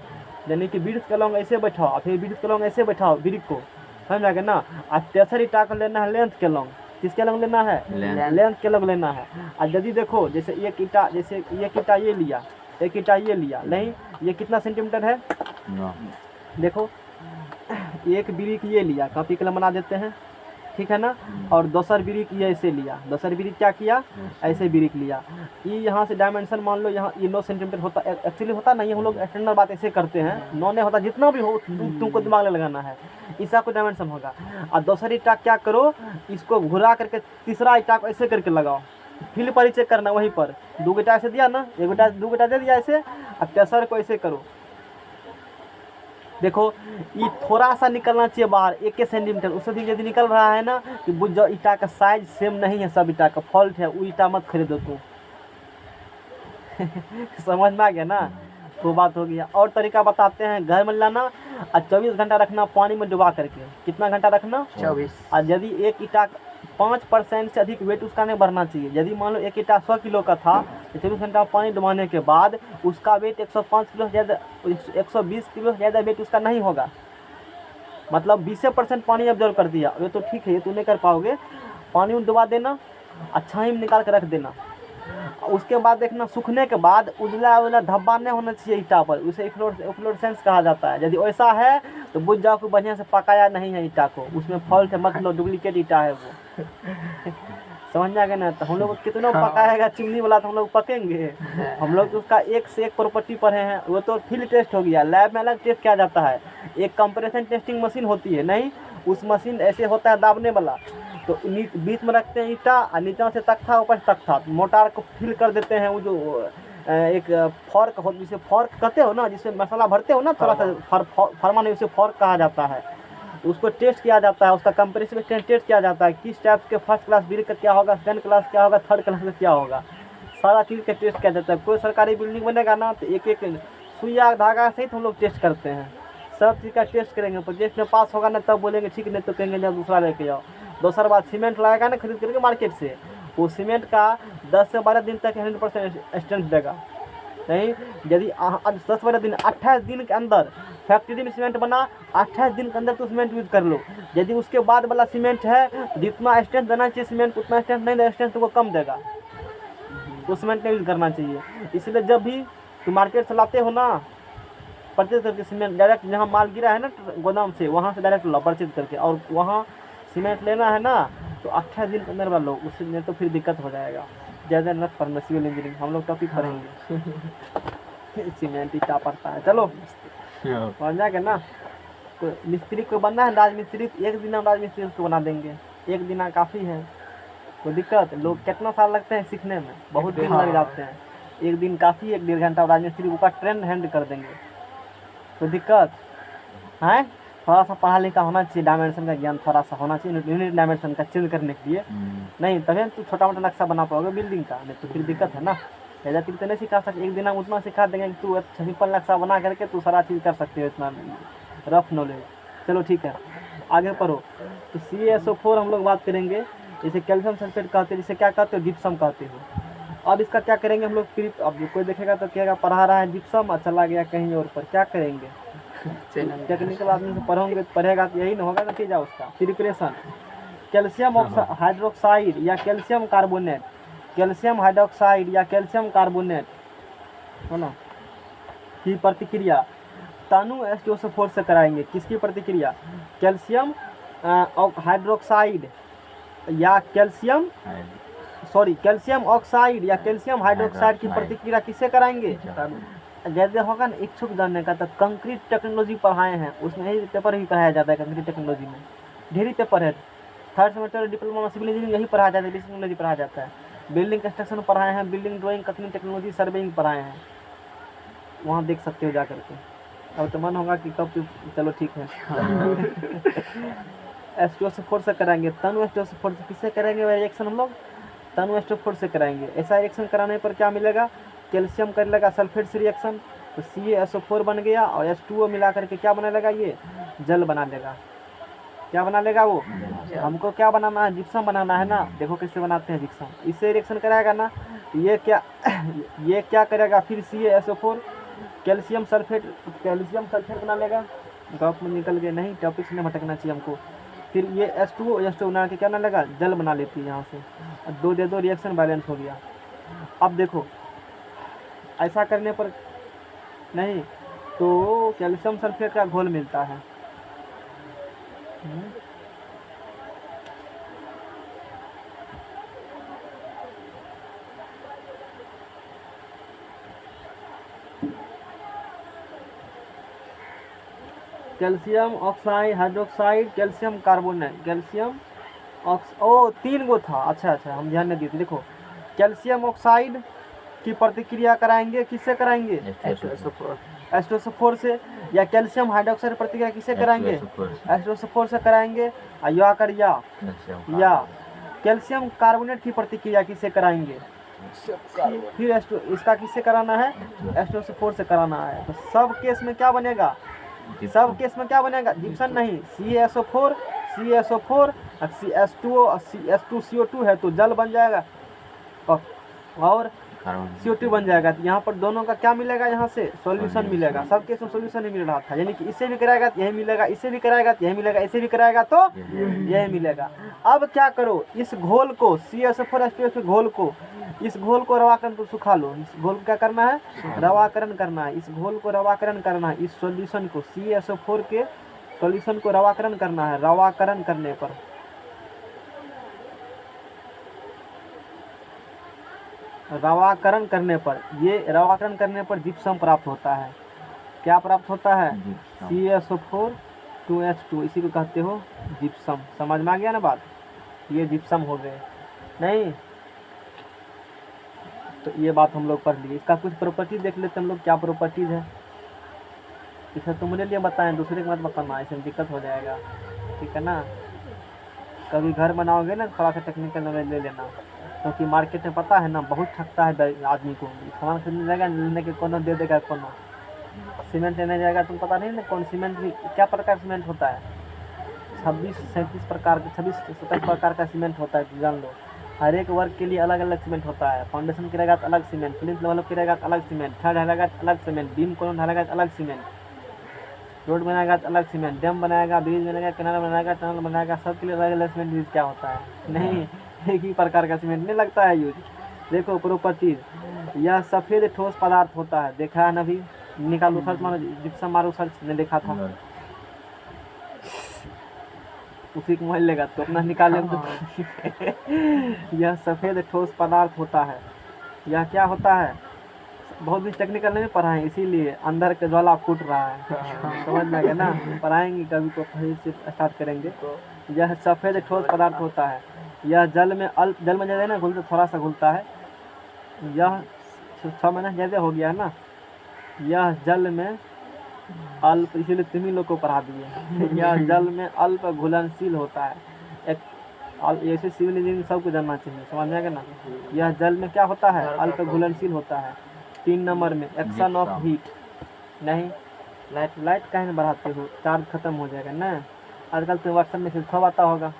यानी कि विड्थ के लॉन्ग ऐसे बैठाओ और फिर विड्थ के लॉन्ग ऐसे बैठाओ ब्रिक को, समझ में आ गया ना। और तेसर ईटा का लेना है लेंथ के लॉन्ग, किसके लॉन्ग लेना है, लेंथ के लॉन्ग लेना है। और यदि देखो जैसे एक ईटा ये लिया, एक ईटा ये लिया, नहीं ये कितना सेंटीमीटर है, देखो एक ब्रिक ये लिया, कॉपी कलम बना देते हैं, ठीक है ना। और दोसर ब्रिक ये ऐसे लिया, दोसर ब्रिक क्या किया, ऐसे ब्रिक लिया। ये यहाँ से डायमेंशन मान लो यहाँ ये 9 सेंटीमीटर होता, एक्चुअली होता नहीं, हम लोग स्टैंडर्ड बात ऐसे करते हैं, 9 नहीं होता, जितना भी हो तुमको दिमाग में लगाना है, इसका कोई डायमेंशन होगा। और दोसर ईटा क्या करो, इसको घुरा करके तीसरा ईटा को ऐसे करके लगाओ, फील्ड पर ही चेक करना, वहीं पर 2 ईटा ऐसे दिया ना, 1 ईटा 2 ईटा दे दिया ऐसे, और तेसर को ऐसे करो। देखो ये थोड़ा सा निकलना चाहिए बाहर 1 सेंटीमीटर, उससे भी यदि निकल रहा है ना कि बुझ जाओ ईटा का साइज सेम नहीं है, सब ईटा का फॉल्ट है, वो ईटा मत खरीदो तुम। समझ में आ गया ना, तो बात हो गया। और तरीका बताते हैं, घर में लाना और 24 घंटा रखना पानी में डुबा करके। कितना घंटा रखना, 24। और यदि एक ईटा 5% से अधिक वेट उसका नहीं बढ़ना चाहिए। यदि मान लो एक ईटा 100 किलो का था, तो 24 घंटा पानी डुबाने के बाद उसका वेट 105 किलो ज़्यादा, 120 किलो ज़्यादा वेट उसका नहीं होगा। मतलब 20% पानी ऑब्जर्व कर दिया, ये तो ठीक है, ये तो नहीं कर पाओगे। पानी में डुबा देना, अच्छा ही निकाल कर रख देना। उसके बाद देखना सूखने के बाद उजला उजला धब्बा नहीं होना चाहिए ईटा पर, उसे इफ्लोरेसेंस कहा जाता है। यदि ऐसा है तो बुझ जाओ कि बढ़िया से पकाया नहीं है ईटा को, उसमें फॉल्ट है, मतलब डुप्लीकेट ईटा है वो। समझ में आ गया ना। तो हम लोग कितना पकाएगा चिमनी वाला, तो हम लोग पकेंगे। हम लोग उसका एक से एक प्रॉपर्टी पढ़े हैं, वो तो फील्ड टेस्ट हो गया, लैब में अलग टेस्ट किया जाता है। एक कंपैरिजन टेस्टिंग मशीन होती है, नहीं उस मशीन ऐसे होता है दाबने वाला, तो बीच में रखते हैं ईटा और नीचे से तख्ता, ऊपर से तख्ता, मोटार को फिल कर देते हैं। वो जो एक फॉर्क हो, जिसे फॉर्क कहते हो ना, जिसमें मसाला भरते हो ना, थोड़ा सा फरमा नहीं, उसे फॉर्क कहा जाता है। उसको टेस्ट किया जाता है, उसका कंपैरिजन टेस्ट किया जाता है, किस टाइप के फर्स्ट क्लास ब्रिक का क्या होगा, सेकंड क्लास क्या होगा, थर्ड क्लास का क्या होगा, सारा चीज़ का टेस्ट किया जाता है। कोई सरकारी बिल्डिंग बनेगा ना, तो एक एक सुइया धागा सहित हम लोग टेस्ट करते हैं, सब चीज़ का टेस्ट करेंगे। प्रोजेक्ट में पास होगा ना तब बोलेंगे ठीक, नहीं तो कहेंगे जब दूसरा लेके जाओ। दूसरा बात, सीमेंट लाएगा ना खरीद करके मार्केट से, वो सीमेंट का 10 से 12 दिन तक 100% स्ट्रेंथ देगा। नहीं यदि 10-12 दिन, 28 दिन के अंदर फैक्ट्री में सीमेंट बना, 28 दिन के अंदर तो सीमेंट यूज कर लो। यदि उसके बाद वाला सीमेंट है, जितना स्ट्रेंथ देना चाहिए सीमेंट उतना स्ट्रेंथ नहीं देगा, स्ट्रेंथ को कम देगा, तो सीमेंट नहीं यूज करना चाहिए। इसलिए जब भी तुम मार्केट से लाते हो ना, परचेज करके सीमेंट डायरेक्ट जहाँ माल गिरा है ना गोदाम से, वहाँ से डायरेक्ट लो परचेज करके, और वहाँ सीमेंट लेना है ना तो 28 दिन के अंदर वाला लो, उससे नहीं तो फिर दिक्कत हो जाएगा। ज़्यादा न पढ़ना सिविल इंजीनियरिंग, हम लोग टॉपिक पढ़ेंगे। सीमेंट ईटा पड़ता है, चलो समझ जाएगा ना। कोई मिस्त्री को बनना है राजमिस्त्री, एक दिन हम राजमिस्त्री को बना देंगे, एक दिन काफ़ी है, कोई दिक्कत। लोग कितना साल लगते हैं सीखने में, बहुत दिन लग जाते हैं, एक दिन काफ़ी, 1-1.5 घंटा राजमिस्त्री का ट्रेंड हैंड कर देंगे, कोई दिक्कत है। थोड़ा सा पढ़ा लिखा होना चाहिए, डायमेंशन का ज्ञान थोड़ा सा होना चाहिए, यूनिट डायमेंशन का चेंज करने के लिए, नहीं तभी तो छोटा मोटा नक्शा बना पाओगे बिल्डिंग का, नहीं तो फिर दिक्कत है ना। ज़्यादा चीज़ तो नहीं सिखा सकते, एक दिन हम उतना सिखा देंगे कि तू सिंपल नक्शा बना करके तू सारा चीज़ कर सकते हो, इतना रफ नॉलेज। चलो ठीक है, आगे पढ़ो। तो CaSO4 हम लोग बात करेंगे, जैसे कैल्शियम सल्फेट कहते हैं, जिसे क्या कहते हो, जिप्सम कहते हो। अब इसका क्या करेंगे हम लोग, फिर अब कोई देखेगा तो कहेगा पढ़ा रहा है जिप्सम और चला गया कहीं और पर, क्या करेंगे। टेक्निकल आदमी से पढ़ोगे तो पढ़ेगा तो यही ना होगा, नतीजा उसका। प्रिपरेशन, कैल्शियम हाइड्रोक्साइड या कैल्शियम कार्बोनेट, कैल्शियम हाइड्रोक्साइड या कैल्शियम कार्बोनेट है ना की प्रतिक्रिया तनु H2SO4 से कराएंगे। किसकी प्रतिक्रिया, कैल्शियम हाइड्रोक्साइड या कैल्शियम ऑक्साइड या कैल्शियम हाइड्रोक्साइड की प्रतिक्रिया किससे कराएंगे। जैसे होगा ना इच्छुक जानने का, तो कंक्रीट टेक्नोलॉजी पढ़ाए हैं, उसमें यही पेपर भी पढ़ाया जाता है। कंक्रीट टेक्नोलॉजी में ढेरी पेपर है, 3rd semester diploma civil engineering यही पढ़ाया जाता है, बेसिक टेक्नोलॉजी पढ़ाया जाता है। बिल्डिंग कंस्ट्रक्शन पढ़ाए हैं, building drawing, concrete technology, surveying पढ़ाए हैं, वहाँ देख सकते हो जा करके। अब तो मन होगा कि कब, चलो ठीक है। H2SO4 से कराएंगे, तनु H2SO4 से किससे करेंगे रिएक्शन हम लोग, तनु H2SO4 से कराएंगे। ऐसा रिएक्शन कराने पर क्या मिलेगा, कैल्शियम कर लेगा सल्फेट से रिएक्शन, तो CaSO4 बन गया, और H2O मिला करके क्या बना लेगा, ये जल बना लेगा। क्या बना लेगा वो, हमको क्या बनाना है, जिप्सम बनाना है ना। देखो कैसे बनाते हैं जिप्सम, इससे रिएक्शन कराएगा ना, ये क्या करेगा, फिर CaSO4 कैल्शियम सल्फेट बना लेगा। गप में निकल गए, नहीं टॉपिक से नहीं भटकना चाहिए हमको। फिर ये H2O बना के क्या बना लेगा, जल बना लेती है यहाँ से, 2 दे 2 रिएक्शन बैलेंस हो गया। अब देखो ऐसा करने पर नहीं तो कैल्शियम सल्फेट का घोल मिलता है, calcium oxide hydroxide calcium carbonate calcium O 3 गो था। अच्छा हम ध्यान नहीं दिए थे। देखो कैल्शियम ऑक्साइड की प्रतिक्रिया कराएंगे, किससे कराएंगे? H2SO4 से। या कैल्शियम हाइड्रोक्साइड प्रतिक्रिया किससे कराएंगे? H2SO4 से कराएंगे। या कैल्शियम कार्बोनेट की प्रतिक्रिया किससे कराएंगे? फिर इसका किससे कराना है? H2SO4 से कराना है। तो सब केस में क्या बनेगा? सब केस में क्या बनेगा? जिप्सम नहीं, CaSO4 CH2CO2 है तो जल बन जाएगा और CO2 बन जाएगा। तो यहाँ पर दोनों का क्या मिलेगा? यहाँ से सॉल्यूशन मिलेगा। सब केस में सॉल्यूशन ही मिल रहा था, यानी कि इससे भी कराएगा तो यही मिलेगा, इससे भी कराएगा तो यही मिलेगा, इससे भी कराएगा तो यही मिलेगा। अब क्या करो, इस घोल को CaSO4H2 घोल को, इस घोल को रवाकरण तो सुखा लो। इस घोल को क्या करना है? रवाकरण करना है। इस घोल को रवाकरण करना है। इस सॉल्यूशन को CaSO4 के सॉल्यूशन को रवाकरण करना है। रवाकरण करने पर ये रवाकरण करने पर जिप्सम प्राप्त होता है। क्या प्राप्त होता है? CaSO4 2H2, इसी को कहते हो जिप्सम। समझ में आ गया ना बात? ये जिप्सम हो गए नहीं? तो ये बात हम लोग पढ़ लिए। इसका कुछ प्रॉपर्टी देख लेते हम लोग, क्या प्रॉपर्टीज है। इसे तुम्हारे लिए बताएं, दूसरे के मत बताना, इसमें दिक्कत हो जाएगा, ठीक है ना? कभी घर बनाओगे ना थोड़ा सा टेक्निकल नॉलेज ले लेना, क्योंकि मार्केट में पता है ना बहुत ठगता है आदमी को। सामान खरीदने जाएगा, लेने के कोनो दे देगा कोनो। सीमेंट लेने जाएगा तुम पता नहीं ना कौन सीमेंट भी क्या प्रकार सीमेंट होता है। 26-27 प्रकार का सीमेंट होता है, जान लो। हर एक वर्ग के लिए अलग अलग सीमेंट होता है। फाउंडेशन गिरेगा तो अलग सीमेंट, प्लिंथ लेवल गिरेगा तो अलग सीमेंट, छत ढालेगा तो अलग सीमेंट, बीम कॉलम ढालेगा तो अलग सीमेंट, रोड बनाएगा तो अलग सीमेंट, डैम बनाएगा, ब्रिज बनाएगा, कैनाल बनाएगा, टनल बनाएगा, सब के लिए अलग अलग सीमेंट यूज क्या होता है। नहीं, एक ही प्रकार का सीमेंट नहीं लगता है यूज। देखो प्रॉपर्टीज, यह सफ़ेद ठोस पदार्थ होता है। देखा है ना? अभी निकालो सर्च मारो, जिप्सम मारो सर्च, ने देखा था उसी को मान लेगा तो अपना निकाले तो। यह सफ़ेद ठोस पदार्थ होता है। यह क्या होता है? बहुत भी टेक्निकल नहीं पढ़ा है, इसीलिए अंदर के ज्वाला फूट रहा है। समझ में आ गया ना? पढ़ाएंगे कभी तो फिर से स्टार्ट करेंगे। यह सफ़ेद ठोस पदार्थ होता है। यह जल में ज़्यादा है ना, घुलता थोड़ा सा घुलता है। यह 6 महीना ज़्यादा हो गया है ना। यह जल में अल्प, इसीलिए तुम ही लोग को पढ़ा दिए। यह जल में अल्प घुलनशील होता है। एक ऐसे सिविल इंजीनियरिंग सबको जानना चाहिए, समझ में आएगा ना? यह जल में क्या होता है? अल्प घुलनशील होता है। 3 नंबर में एक्शन ऑफ हीट। नहीं, लाइट काहे नहीं बढ़ाते हो? चार्ज खत्म हो जाएगा ना। आजकल तो व्हाट्सएप में सब आता होगा,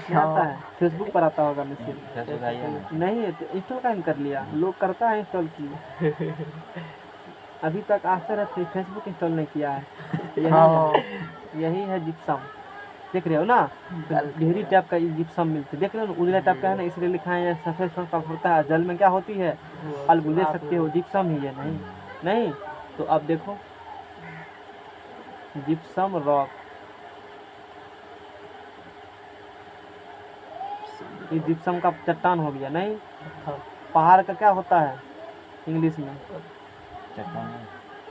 क्या आता है? फेसबुक पर आता होगा मैसेज। नहीं तो इंस्टॉल काहे नहीं कर लिया? लोग करता है इंस्टॉल किए। अभी तक आश्चर्य है फेसबुक इंस्टॉल नहीं किया है। यही है जिप्सम। देख रहे हो ना? गहरी टाइप का जिप्सम मिलते, देख रहे हो ना? उजला टाइप का है ना, इसलिए लिखा है सफ़ेद ठोस होता है। जल में क्या होती है? अल्प, देख सकते हो जिप्सम ही है। नहीं तो अब देखो जिप्सम रॉक, ये जिप्सम का चट्टान हो गया। नहीं, पहाड़ का क्या होता है इंग्लिश में?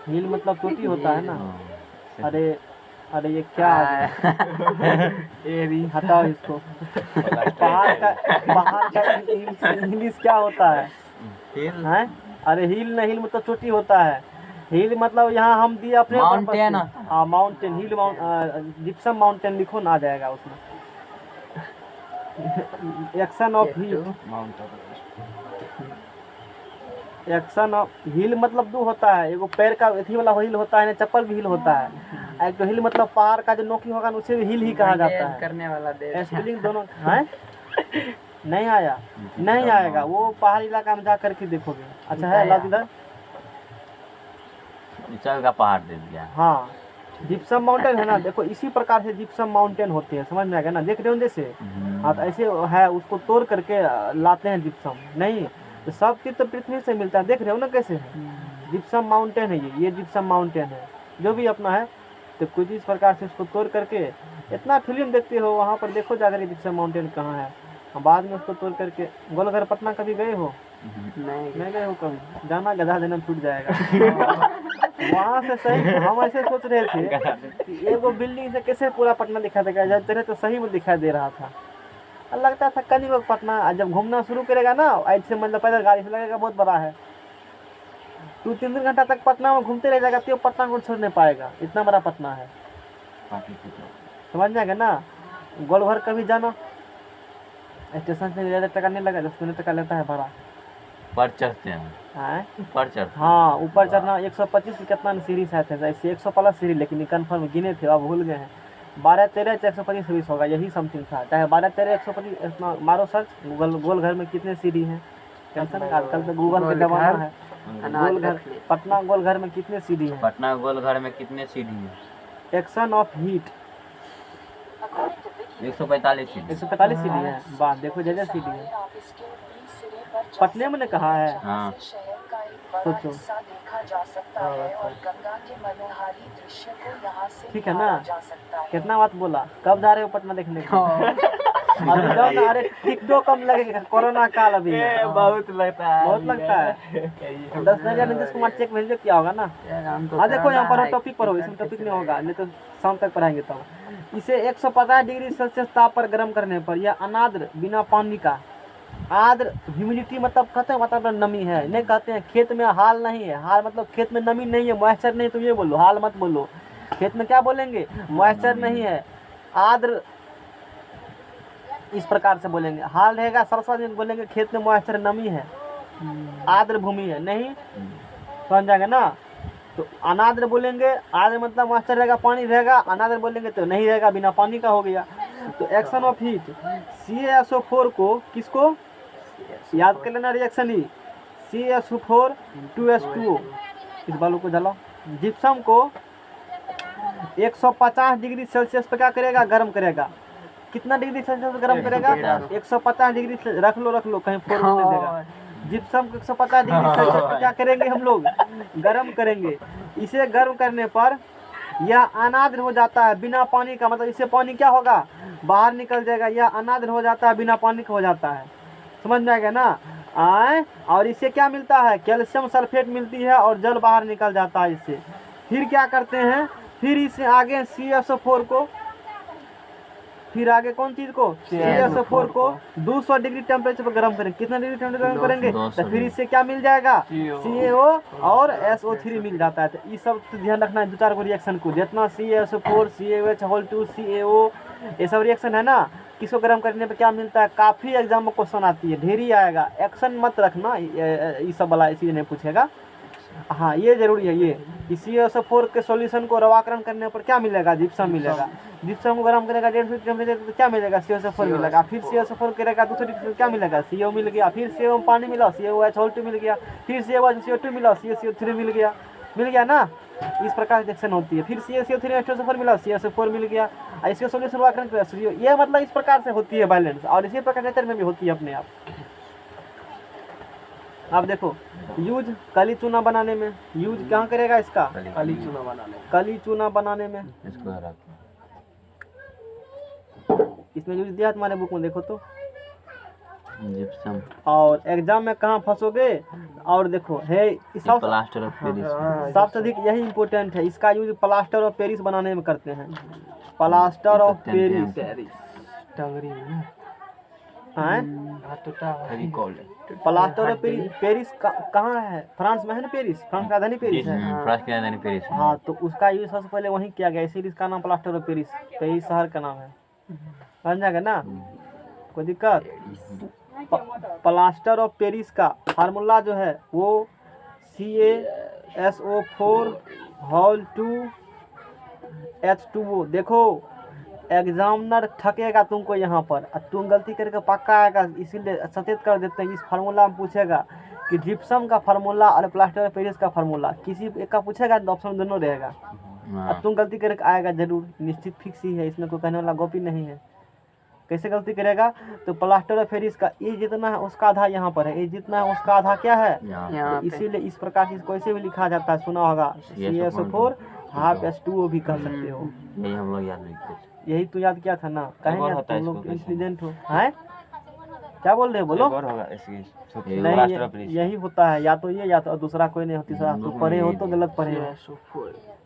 हिल मतलब चोटी होता है ना। अरे ये क्या एरी, हटाओ इसको। पहाड़ का इंग्लिश क्या होता है? हैं? अरे हिल नहीं, हिल मतलब चोटी होता है। हिल मतलब यहाँ हम दिए अपने माउंटेन। हाँ माउंटेन, हिल जिप्सम माउंटेन लिखो ना, आ जाएगा उसमें। Action of heat, action of हिल मतलब दो होता है। एगो पैर का अथी वाला हिल होता है ना, चप्पल भी हिल होता है। एक तो हिल मतलब पहाड़ का जो नोकी होगा उसे भी हिल ही कहा जाता है। करने वाला स्पेलिंग दोनों है। नहीं आया? नहीं आएगा, वो पहाड़ी इलाका में जा करके देखोगे। अच्छा है अल्लाह इधर चल का पहाड़ दे दिया। हाँ, जिप्सम माउंटेन है ना। देखो इसी प्रकार से जिप्सम माउंटेन होते हैं, समझ में आ गया ना? देख रहे हो जैसे? हाँ, तो ऐसे है, उसको तोड़ करके लाते हैं जिप्सम। नहीं तो सब चीज़ तो पृथ्वी से मिलता है। देख रहे हो ना कैसे है? जिप्सम माउंटेन है ये जिप्सम माउंटेन है जो भी अपना है। तो कुछ इस प्रकार से उसको तोड़ करके, इतना फिल्म देखते हो वहाँ पर, देखो जाकर जिप्सम माउंटेन कहाँ है। बाद में उसको तोड़ करके, गोलघर पटना कभी गए हो? नहीं गए हो कभी? जाना, गधा जन्म छूट जाएगा। वहाँ से सही हम ऐसे सोच रहे थे कि एगो बिल्डिंग से कैसे पूरा पटना दिखा देगा, जब तेरे तो सही में दिखाई दे रहा था। और लगता था कहीं वो पटना जब घूमना शुरू करेगा ना, ऐसे मतलब पैदल गाड़ी से लगेगा बहुत बड़ा है, 2-3 घंटा तक पटना में घूमते रह जाएगा, तो पटना को छोड़ नहीं पाएगा, इतना बड़ा पटना है। समझ जाएगा ना। गोलघर कभी जाना, स्टेशन से ज़्यादा टका नहीं लगा, 10 टका लेता है भाड़ा। पर चढ़ते हैं, पर चढ़ते हैं। हाँ ऊपर चढ़ना 125 की कितना सीढ़ी शायद है, ऐसे 100 प्लस सीढ़ी, लेकिन कन्फर्म गिने थे अब भूल गए हैं। 12-13 से 125 सीढ़ी होगा, यही समथिंग था। चाहे 12-13 125 इतना मारो सर्च गोल घर में कितने सीढ़ी हैं, टेंशन है, आजकल तो गूगल का जमाना है। गोल घर पटना गोल घर में कितने सीढ़ी हैं? पटना गोल घर में कितने सीढ़ी हैं? एक्शन ऑफ हीट 145 सीढ़ी। 145 सीढ़ी है। वाह देखो जगह सीढ़ी है, पटने में ने कहा है। हाँ सोचो ठीक है ना, कितना बात बोला। कब जा रहे हो पटना देखने के लिए? अभी जाओ ना, अरे टिकटो कम लगेगा, कोरोना काल अभी है। बहुत लगता है, बहुत लगता है। 10,000 नीतीश कुमार चेक भेज दे, क्या होगा ना। हाँ देखो यहाँ पर टॉपिक पर हो, इसमें टॉपिक नहीं होगा, नहीं तो शाम तक पढ़ाएंगे तब। इसे 150 डिग्री सेल्सियस ताप पर गर्म करने पर यह अनाद्र बिना पानी का, आद्र ह्यूमिडिटी मतलब कहते हैं मतलब नमी है, नहीं कहते हैं खेत में हाल नहीं है। हाल मतलब खेत में नमी नहीं है, मॉइस्चर नहीं, तुम ये बोलो, हाल मत बोलो। खेत में क्या बोलेंगे? मॉइस्चर नहीं है, आद्र, इस प्रकार से बोलेंगे। हाल रहेगा सरसों दिन बोलेंगे खेत में मॉइस्चर नमी है, आद्र भूमि है, नहीं समझ जाएगा ना। तो अनाद्र बोलेंगे, आद्र मतलब मॉइस्चर रहेगा, पानी रहेगा, अनाद्र बोलेंगे तो नहीं रहेगा, बिना पानी का हो गया। तो एक्शन ऑफ हीट CaSO4 को किसको याद कर लेना, रिएक्शन ही CaSO4 2H2O, इस बालू को जलाओ। जिप्सम को 150 डिग्री सेल्सियस पे क्या करेगा? गर्म करेगा। कितना डिग्री सेल्सियस गर्म करेगा? 150 डिग्री से रख लो कहीं फोड़ नहीं देगा। जिप्सम को 150 डिग्री सेल्सियस पे क्या करेंगे हम लोग? गर्म करेंगे। इसे गर्म करने पर यह अनाद्र हो जाता है बिना पानी का, मतलब इससे पानी क्या होगा? बाहर निकल जाएगा। यह अनाद्र हो जाता है, बिना पानी का हो जाता है, समझ में आएगा ना। और इससे क्या मिलता है? कैल्शियम सल्फेट मिलती है और जल बाहर निकल जाता है इससे। फिर क्या करते हैं? फिर इससे आगे CaSO4 को, फिर आगे कौन चीज को? CaSO4 को 200 डिग्री टेम्परेचर पर गर्म करेंगे। कितना डिग्री टेम्परेचर गर्म करेंगे? तो फिर इससे क्या मिल जाएगा? CaO और SO3 मिल जाता है। तो ये सब तो ध्यान रखना है, 2-4 को रिएक्शन को, जितना CaSO4 CaOH2 CaO ये सब रिएक्शन है ना, किसको गर्म करने पे क्या मिलता है? काफ़ी एग्जाम में क्वेश्चन आती है, ढेरी आएगा। एक्शन मत रखना, ये सब वाला इसी नहीं पूछेगा। हाँ ये जरूरी है, ये CaSO4 के सॉल्यूशन को रवाकरण करने पर क्या मिलेगा? जिप्सम मिलेगा। जिप्सम को गर्म करेगा 150 टेम्परेचर तो क्या मिलेगा? CaSO4 मिलेगा। फिर CaSO4 करेगा 200 डिग्री क्या मिलेगा? CO मिल गया। फिर CO में पानी मिला, CaOH2 मिल गया। फिर CO2 मिला, CaCO3 मिल गया ना। इस प्रकार की रिएक्शन होती है। फिर CaCO3 H2SO4 मिला, CaSO4 मिल गया। इसके सॉल्यूशन रवाकरण करेगा, ये मतलब इस प्रकार से होती है बैलेंस, और इसी प्रकार नेचर में भी होती है अपने आप। अब देखो यूज कली चूना बनाने में, यूज क्या करेगा इसका? कली चूना बनाने, कली चूना बनाने में इसको रख। इसमें यूज दिया तुम्हारे बुक में, देखो तो। जिप्सम। और एग्जाम में कहाँ फंसोगे? और देखो है प्लास्टर ऑफ पेरिस, सबसे अधिक यही इम्पोर्टेंट है। इसका यूज प्लास्टर ऑफ पेरिस बनाने में करते हैं। प्लास्टर ऑफ पेरिस टंगरी में प्लास्टर ऑफ पेरिस कहाँ है? फ्रांस में है ना, पेरिस फ्रांस का राजधानी पेरिस है। फ्रांस की राजधानी पेरिस। हाँ तो उसका यूज सबसे पहले वहीं किया गया, इसीलिए इसका नाम प्लास्टर ऑफ पेरिस, पेरिस शहर का नाम है, समझ जाएगा ना, कोई दिक्कत? प्लास्टर ऑफ पेरिस का फार्मूला जो है वो CaSO4 होल 2 H2O। देखो एग्जामिनर ठकेगा तुमको यहाँ पर, तुम गलती करके पक्का आएगा, इसीलिए सचेत कर देते हैं। इस फार्मूला में पूछेगा कि जिप्सम का फार्मूला और प्लास्टर ऑफ पेरिस का फार्मूला, किसी एक का पूछेगा तो ऑप्शन दोनों रहेगा। अब तुम गलती करके आएगा जरूर, निश्चित फिक्स ही है, इसमें कोई कहने वाला गोपी नहीं है। कैसे गलती करेगा? तो प्लास्टर ऑफ पेरिस का ये जितना है उसका आधा यहाँ पर है, ये जितना है उसका आधा क्या है? तो इसीलिए इस प्रकार से इसको ऐसे भी लिखा जाता है, सुना होगा CaSO4 हाफ H2O भी कह सकते हो। यही हम लोग याद नहीं किए। यही तो याद किया था ना, कहीं ना तुम लोग इंटेलिजेंट हो। हैं क्या बोल रहे हो बोलो। एक और होगा इसकी छोटी ये नहीं प्लास्टर ऑफ पेरिस। यही होता है, या तो ये या तो दूसरा कोई नहीं हो, तीसरा तो पढ़े हो तो गलत पढ़े हो,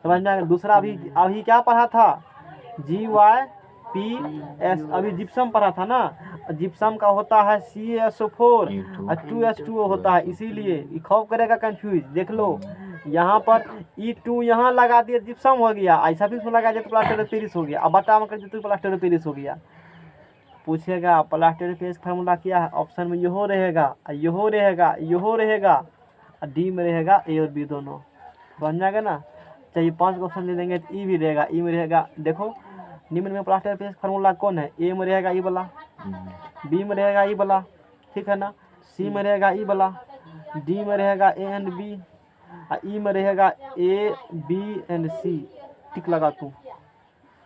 समझ में आया। दूसरा अभी क्या पढ़ा था, GYPS, अभी जिप्सम पढ़ा था ना, जिप्सम का होता है CaSO4 और 2H2O होता है, इसीलिए खौफ करेगा कंफ्यूज। देख लो यहाँ पर E2 यहाँ लगा दिए जिप्सम हो गया, ऐसा भी इसमें लगा दिया तो प्लास्टर ऑफ पेरिस हो गया, अब बटा में कर दिया तो प्लास्टर ऑफ पेरिस हो गया। पूछेगा प्लास्टर ऑफ पेरिस फार्मूला क्या है, ऑप्शन में यहो रहेगा, यहो रहेगा, यहो रहेगा, और डी में रहेगा ए और बी दोनों, बन जाएगा ना। चाहिए 5 क्वेश्चन दे देंगे तो ई भी रहेगा, ई में रहेगा। देखो निम्न में प्लास्टर ऑफ पेरिस फार्मूला कौन है, ए में रहेगा ई वाला, बी में रहेगा ई वाला, ठीक है ना, सी में रहेगा ई वाला, डी में रहेगा ए एंड बी, और ई में रहेगा ए बी एंड सी। टिक लगा तू,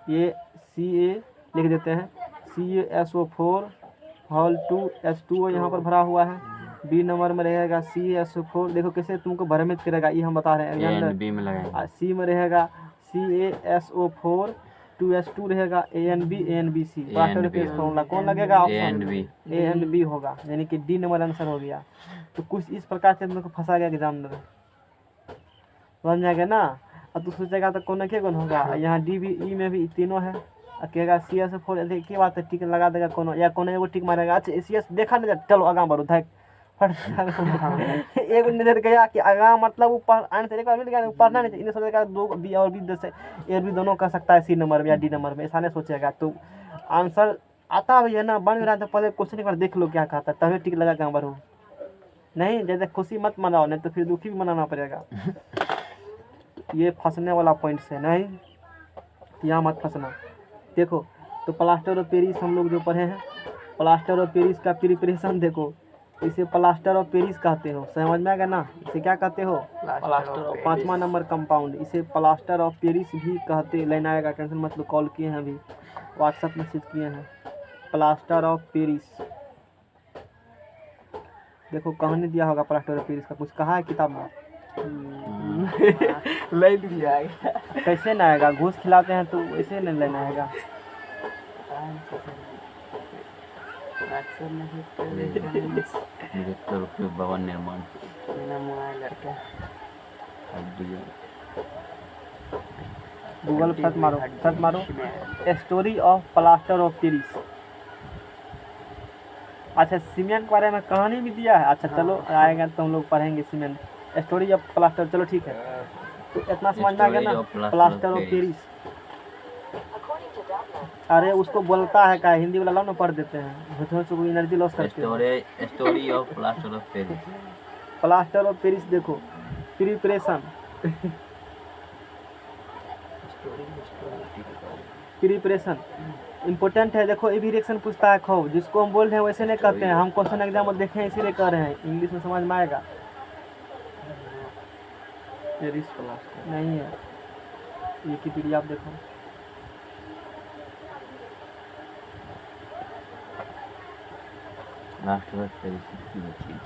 ये CA लिख देते हैं, CaSO4 होल 2H2O यहाँ पर भरा हुआ है। बी नंबर में रहेगा CaSO4, देखो कैसे तुमको भ्रमित करेगा, ये हम बता रहे हैं ए एंड बी में लगाएंगे। सी में रहेगा CaSO4, 2H2 रहेगा AnB plaster of Paris formula कौन लगेगा, ऑप्शन A एंड B होगा, यानी कि डी नंबर आंसर हो गया। तो कुछ इस प्रकार से तुमको फंसा गया एग्जाम में, समझ में आ गया ना। अब तू सोचेगा तो कौन के कौन होगा, यहाँ डी भी ई में भी तीनों है, कहेगा CaSO4 की बात है, टिक लगा देगा कोनो, या कोनो एगो टिक मारेगा। अच्छा CS देखा नहीं, चलो आगा बढ़ो धैक फट एक नजर गया कि आगा मतलब ऊपर आंसर एक बार मिल गया, पढ़ना नहीं, इन्हें सोचेगा दो बी और बी जैसे ए भी दोनों कर सकता है सी नंबर में या डी नंबर में, ऐसा नहीं सोचेगा। तो आंसर आता भी है ना, बन रहा तो पहले क्वेश्चन एक बार देख लो क्या कहता है, तभी टिक लगा के बढ़ो। नहीं जैसे खुशी मत मनाओ, नहीं तो फिर दुखी भी मनाना पड़ेगा। ये फंसने वाला पॉइंट है, नहीं यहाँ मत फंसना। देखो तो प्लास्टर ऑफ पेरिस हम लोग जो पढ़े हैं, प्लास्टर ऑफ पेरिस का प्रिपरेशन देखो, इसे प्लास्टर ऑफ पेरिस कहते हो, समझ में आएगा ना। इसे क्या कहते हो, प्लास्टर 5वां नंबर कंपाउंड, इसे प्लास्टर ऑफ पेरिस भी कहते। लेना आएगा, टेंशन मत लो, कॉल किए हैं अभी, व्हाट्सएप मैसेज किए हैं, प्लास्टर ऑफ पेरिस। देखो कहानी दिया होगा प्लास्टर ऑफ पेरिस का, कुछ कहा है किताब में, ले लिया कैसे ना आएगा, घूस खिलाते हैं तो ऐसे नहीं लेना आएगा। ₹1,000 भवन निर्माण। गूगल सर्च मारो, सर्च मारो story of plaster of Paris. अच्छा सीमेंट के बारे में कहानी भी दिया है, अच्छा चलो आएगा तो हम लोग पढ़ेंगे सीमेंट, स्टोरी ऑफ प्लास्टर, चलो ठीक है। तो इतना समझ में आ गया ना प्लास्टर ऑफ पेरिस। अरे उसको बोलता है क्या, हिंदी वाला ना पढ़ देते हैं, थोड़ा एनर्जी लॉस करते हैं। Story of plaster of Paris. Plaster of Paris देखो प्रिपरेशन, प्रिपरेशन इम्पोर्टेंट है। देखो ये भी रिएक्शन पूछता है खो, जिसको हम बोल रहे हैं वैसे नहीं कहते हैं, हम क्वेश्चन एग्जाम में देखे हैं इसीलिए कह रहे हैं, इंग्लिश में समझ में आएगा। पेरिस प्लास्टर नहीं है, ये की पीडी आप देखो, प्लास्टर ऑफ पेरिस की चीज।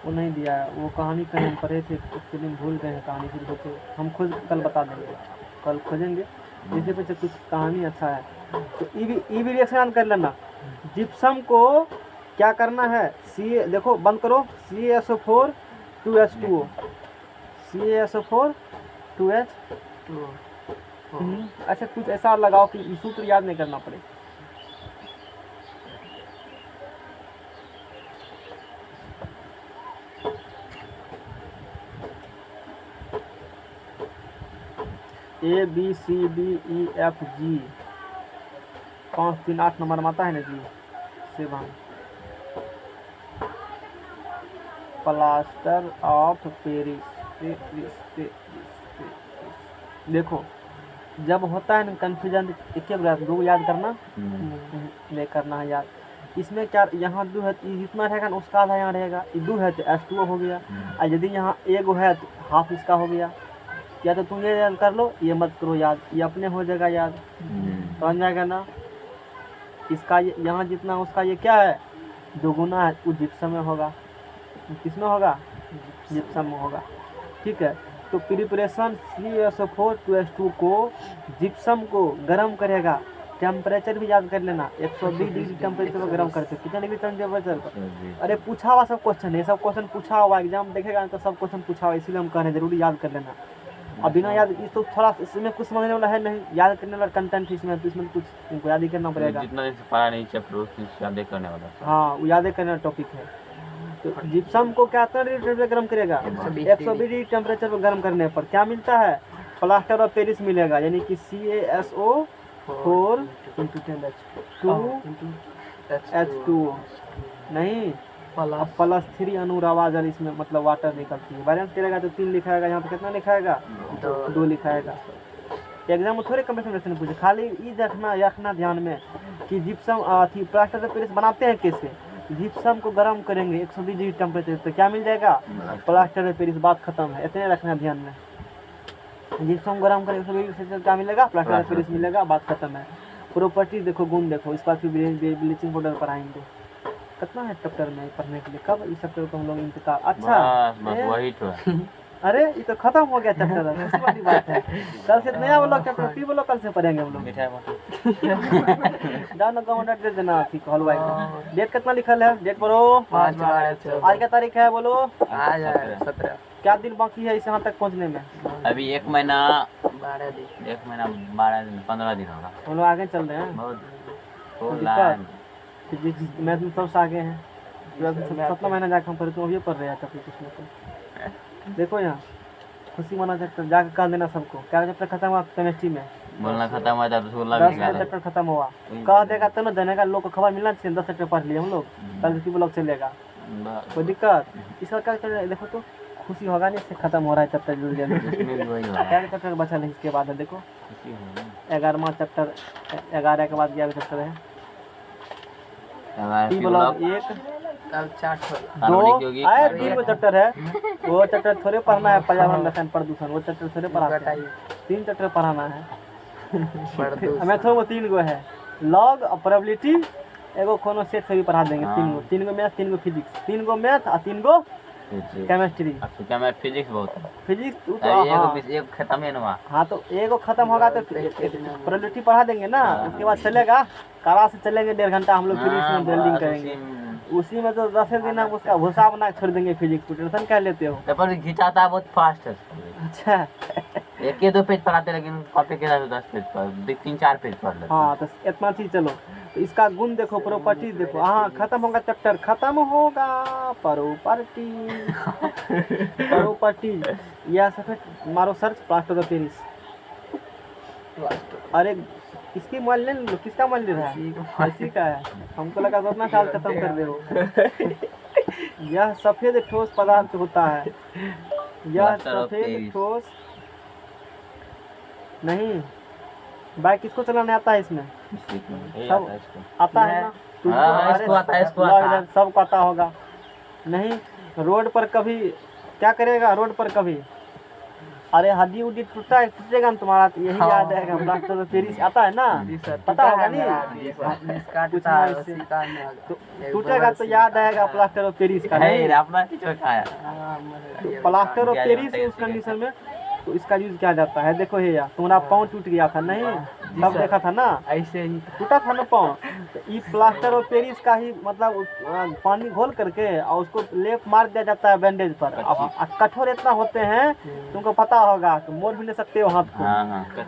वो नहीं दिया है, वो कहानी कहीं हम पढ़े थे उसके दिन भूल गए हैं कहानी, फिर देखो हम खुद कल बता देंगे, कल खोजेंगे जैसे पीछे कुछ कहानी अच्छा है। तो ई भी रिएक्शन कर लेना। जिप्सम को क्या करना है, सी देखो बंद करो, CaSO4 2H2O, CaSO4 2H2O। अच्छा कुछ ऐसा लगाओ कि सूत्र याद नहीं करना पड़े। ABCDEFG 5 3 8 नंबर में आता है ना जी, 7 प्लास्टर ऑफ पेरिस। देखो जब होता है ना कन्फ्यूजन, एक दो याद करना नहीं करना है याद। इसमें क्या यहाँ दो है, जितना रहेगा ना उसका आधा यहाँ रहेगा, दो है तो H2O हो गया, और यदि यहाँ एक है तो हाफ इसका हो गया। या तो तुम ये याद कर लो, ये मत करो याद, ये अपने हो जाएगा याद, समझ जाएगा ना। इसका यहाँ जितना उसका ये क्या है, दोगुना है, वो जिप्सम में होगा, किस में होगा, जिप्सम में होगा, ठीक है। तो प्रिपरेशन CaSO4 2H2 को जिप्सम को गर्म करेगा। टेम्परेचर भी याद कर लेना, 120 डिग्री टेम्परेचर पर गर्म करते, कितना डिग्री टेम्परेचर पर। अरे पूछा हुआ सब क्वेश्चन है, सब क्वेश्चन पूछा हुआ, एग्जाम देखेगा तो सब क्वेश्चन पूछा हुआ, इसीलिए हम कह रहे हैं जरूरी याद कर लेना। अब बिना याद इस तो थोड़ा इसमें कुछ समझने वाला है नहीं, याद करने वाला कंटेंट इसमें, तो इसमें कुछ तुमको याद ही करना पड़ेगा। जितना दिन से पढ़ा नहीं चैप्टर उसकी याद करने वाला। हाँ वो याद करने वाला टॉपिक है। तो जिप्सम को क्या डिग्री टेम्परेचर गर्म करेगा, 120 डिग्री टेम्परेचर पर गर्म करने पर क्या मिलता है, प्लास्टर ऑफ पेरिस मिलेगा, यानी कि CaSO4 2H2O नहीं +3 अणुरावा जल इसमें मतलब वाटर निकलती है। बैलेंस करेगा तो 3 लिखाएगा, यहाँ पे कितना लिखाएगा 2 लिखाएगा। एग्जाम में थोड़े कंपटीशन पूछे, खाली ये रखना ध्यान में कि जिप्सम थी प्लास्टर ऑफ पेरिस बनाते हैं कैसे। जिप्सम को गर्म करेंगे 120 डिग्री टेम्परेचर तो क्या मिल जाएगा, प्लास्टर ऑफ पेरिस, बात खत्म है, इतने रखना ध्यान में। जिप्सम गर्म करेंगे 120 डिग्री क्या मिलेगा, प्लास्टर ऑफ पेरिस मिलेगा, बात खत्म है। प्रॉपर्टी देखो, गुण देखो, इस बार फिर ब्लीचिंग पाउडर पढ़ाएंगे। कितना है चैप्टर में पढ़ने के लिए, कब इस चैप्टर को हम लोग इंतजार। अच्छा बस वही तो है। अरे ये तो खत्म हो गया चैप्टर, ऐसी वाली बात है। कल से नया वाला चैप्टर फिर बोलो, कल से पढ़ेंगे हम लोग। जाओ ना गवर्नमेंट दे देना ठीक हलवाई को। डेट कितना लिखल है, डेट बोलो। 5/12 आज क्या तारीख है बोलो। आज है 17। क्या दिन बाकी है इस यहाँ तक पहुँचने में। अभी 1 महीना 12 दिन 1 महीना 12 दिन 15 दिन होगा। हम लोग आगे चल रहे हैं, बहुत दिक्कत फिजिक्स मैथ में सबसे आगे हैं। 7वां महीना जाकर हम पढ़े तो अभी पढ़ रहे हैं चैप्टर कुछ में तो। देखो यहाँ खुशी माना चैप्टर जाकर कह देना सबको, क्या चैप्टर खत्म हुआ केमिस्ट्री में, बोलना खत्म हो जाता तो 16 10 चैप्टर खत्म हुआ, कह देगा तो ना देने का, लोग को खबर मिलना चाहिए 10 चैप्टर पढ़ लिए हम लोग, कल किसी ब्लॉग चलेगा कोई दिक्कत। इसका क्या चल रहा है देखो तो, खुशी होगा नहीं, इससे खत्म हो रहा है चैप्टर जल्दी जल्दी। क्या चैप्टर बचा है इसके बाद है देखो 11वां चैप्टर, 11 के बाद 11 चैप्टर है। ब्लॉग 1 कल 4 2 आए 3 चैप्टर है, वो चैप्टर थोड़े पढ़ना है, पर्यावरण रसायन प्रदूषण, वो चैप्टर थोड़े पढ़ाना है, 3 चैप्टर पढ़ाना है। मैथो में 3 गो है, लॉग और प्रोबेबिलिटी, एगो कोनो सेट से भी पढ़ा देंगे। 3 गो मैथ, 3 गो फिजिक्स, 3 गो मैथ और 3 गो केमिस्ट्री। अच्छा क्या मैं फिजिक्स बहुत है, फिजिक्स तो एक खत्म है ना। हाँ तो एगो खत्म होगा तो प्रोबेबिलिटी पढ़ा देंगे ना, उसके बाद चलेगा कारा से चलेंगे 1.5 घंटा हम लोग फिजिक्स में बिल्डिंग करेंगे, उसी में तो 10 दिन हम उसका भूसा बना छोड़ देंगे फिजिक्स को, टेंशन क्या लेते हो। पेपर घिंचाता है बहुत फास्ट है। अच्छा 1-2 पेज पढ़ाते लेकिन कॉपी के साथ 10 पेज पढ़ 3-4 पेज पढ़ लेते। हाँ तो इतना चीज चलो, तो इसका गुण देखो, प्रॉपर्टी देखो। हाँ खत्म होगा चैप्टर, खत्म होगा प्रॉपर्टी यह सफेद मारो सर्च प्लास्टर ऑफ पेरिस। अरे किसकी मोबाइल ले लो, किसका मोबाइल ले रहा है, इसी का है, हमको लगा तो अपना साल खत्म कर दे हो। यह सफेद ठोस पदार्थ होता है, यह सफेद ठोस नहीं, बाइक किसको चलाने आता है इसमें, सब आता है ना, इसको आता है, इसको आता है, सबको आता होगा। नहीं रोड पर कभी क्या करेगा, रोड पर कभी अरे हड्डी उड्डी टूटेगा ना तुम्हारा, तो यही याद आएगा प्लास्टर ऑफ पेरिस आता है ना, पता होगा नहीं, टूटेगा तो याद आएगा प्लास्टर ऑफ पेरिस का। प्लास्टर ऑफ पेरिस उस कंडीशन में तो इसका यूज किया जाता है। देखो ये यार तुम्हारा पाँव टूट गया था नहीं, सब देखा था ना, ऐसे ही टूटा था ना पाँव, तो ये प्लास्टर ऑफ पेरिस का ही मतलब पानी घोल करके और उसको लेप मार दिया जाता है बैंडेज पर। अब कठोर इतना होते हैं तुमको पता होगा, तो मोड़ भी नहीं सकते हो हाथ को।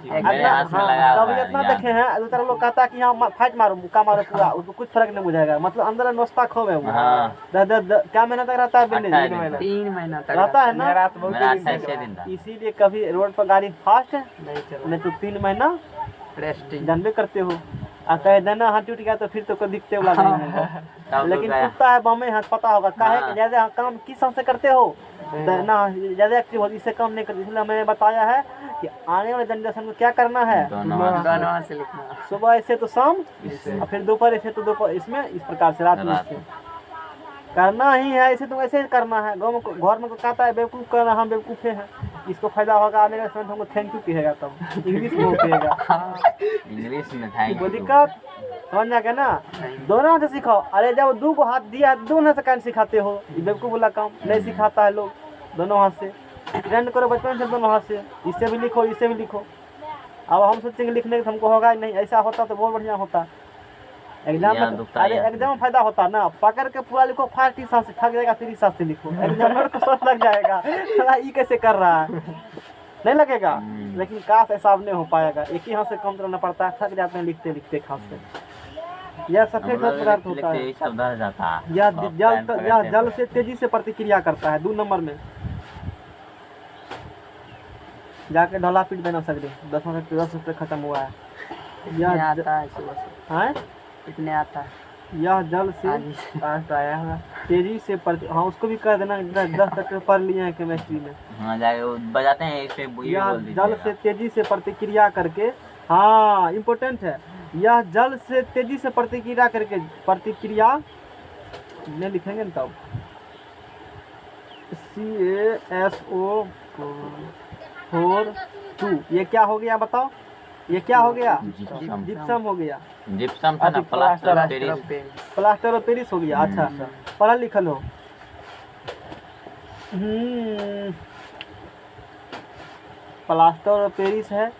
कभी इतना देखे हैं, दूसरा लोग कहता है कि यहाँ फाइट मारो, मुक्का मारो पूरा, उसको कुछ फर्क नहीं बुझाएगा, मतलब अंदर नोस्ता खोवे वो। क्या महीना तक रहता है बैंडेज, 3 महीना तक रहता है ना। इसीलिए कभी रोड पर गाड़ी फास्ट नहीं तो 3 महीना रेस्टिंग जानबे करते हो। कह देना हाथ टूट गया तो फिर तो कोई दिखते वाला नहीं होगा, लेकिन टूटता है बमे हाथ, पता होगा काहे ज्यादा काम किस से करते हो ना, ज्यादा एक्टिव हो, इससे काम नहीं करते। इसलिए मैंने बताया है कि आने वाले जनरेशन में क्या करना है, दोनों से लिखना, सुबह ऐसे तो शाम और फिर दोपहर ऐसे तो दोपहर, इसमें इस प्रकार से रात में करना ही है। ऐसे तो ऐसे करना है। गाँव में घर में कहता है बेवकूफ़ करना, हम बेवकूफ़े हैं, इसको फायदा होगा, आने का समय हमको थैंक यू कहेगा, तब इंग्लिश में कहेगा, इंग्लिश में थैंक कोई दिक्कत समझ जाएगा ना। दोनों से सिखाओ। अरे जब 2 को हाथ दिया, दोनों से कैसे सिखाते हो, ये बेवकूफ़ वाला काम नहीं सिखाता है लोग, दोनों हाथ से ट्रेंड करो बचपन से दोनों हाथ से, इससे भी लिखो इससे भी लिखो। अब हम सोचेंगे लिखने के तो हमको होगा ही नहीं, ऐसा होता तो बहुत बढ़िया होता। एग्जाम यहाँ में दुखता है, अरे यहाँ एग्जाम में फायदा होता ना, पकड़ के पूरा लिखो, फास्ट हिसाब से थक जाएगा, फिर हिसाब से लिखो, एग्जामिनर को सोच लग जाएगा साला ये कैसे कर रहा है, नहीं लगेगा। लेकिन काश ऐसा अब नहीं हो पाएगा, एक ही हाथ से काम करना पड़ता है, थक जाते हैं लिखते लिखते खास से। यह सफेद पदार्थ होता है, यही सब धर जाता है। यह और पेन पकड़ते जल हैं। से तेजी से प्रतिक्रिया करता है। 2 नंबर में जाके ढोला पीट देना सकते, 10 रुपये खत्म हुआ है। इतने आता है सुबह से, हाँ इतने आता है। यह जल से आज ही पास तो आया है। तेजी से हाँ उसको भी कर देना, 10 तक पढ़ लिए हैं केमिस्ट्री में। हाँ जाके वो बजाते हैं, इसे ये यह बोल जल से दीजिएगा। तेजी से प्रतिक्रिया करके, हाँ इम्पोर्टेंट है, यह जल से तेजी से प्रतिक्रिया करके, प्रतिक्रिया में लिखेंगे ना तब CaSO4 ये क्या हो गया बताओ, ये क्या हो गया, जिप्सम। जिप्सम हो गया, जिप्सम था ना, plaster of Paris. Plaster of Paris हो गया। अच्छा पढ़ा लिखल हो। प्लास्टर ऑफ पेरिस है,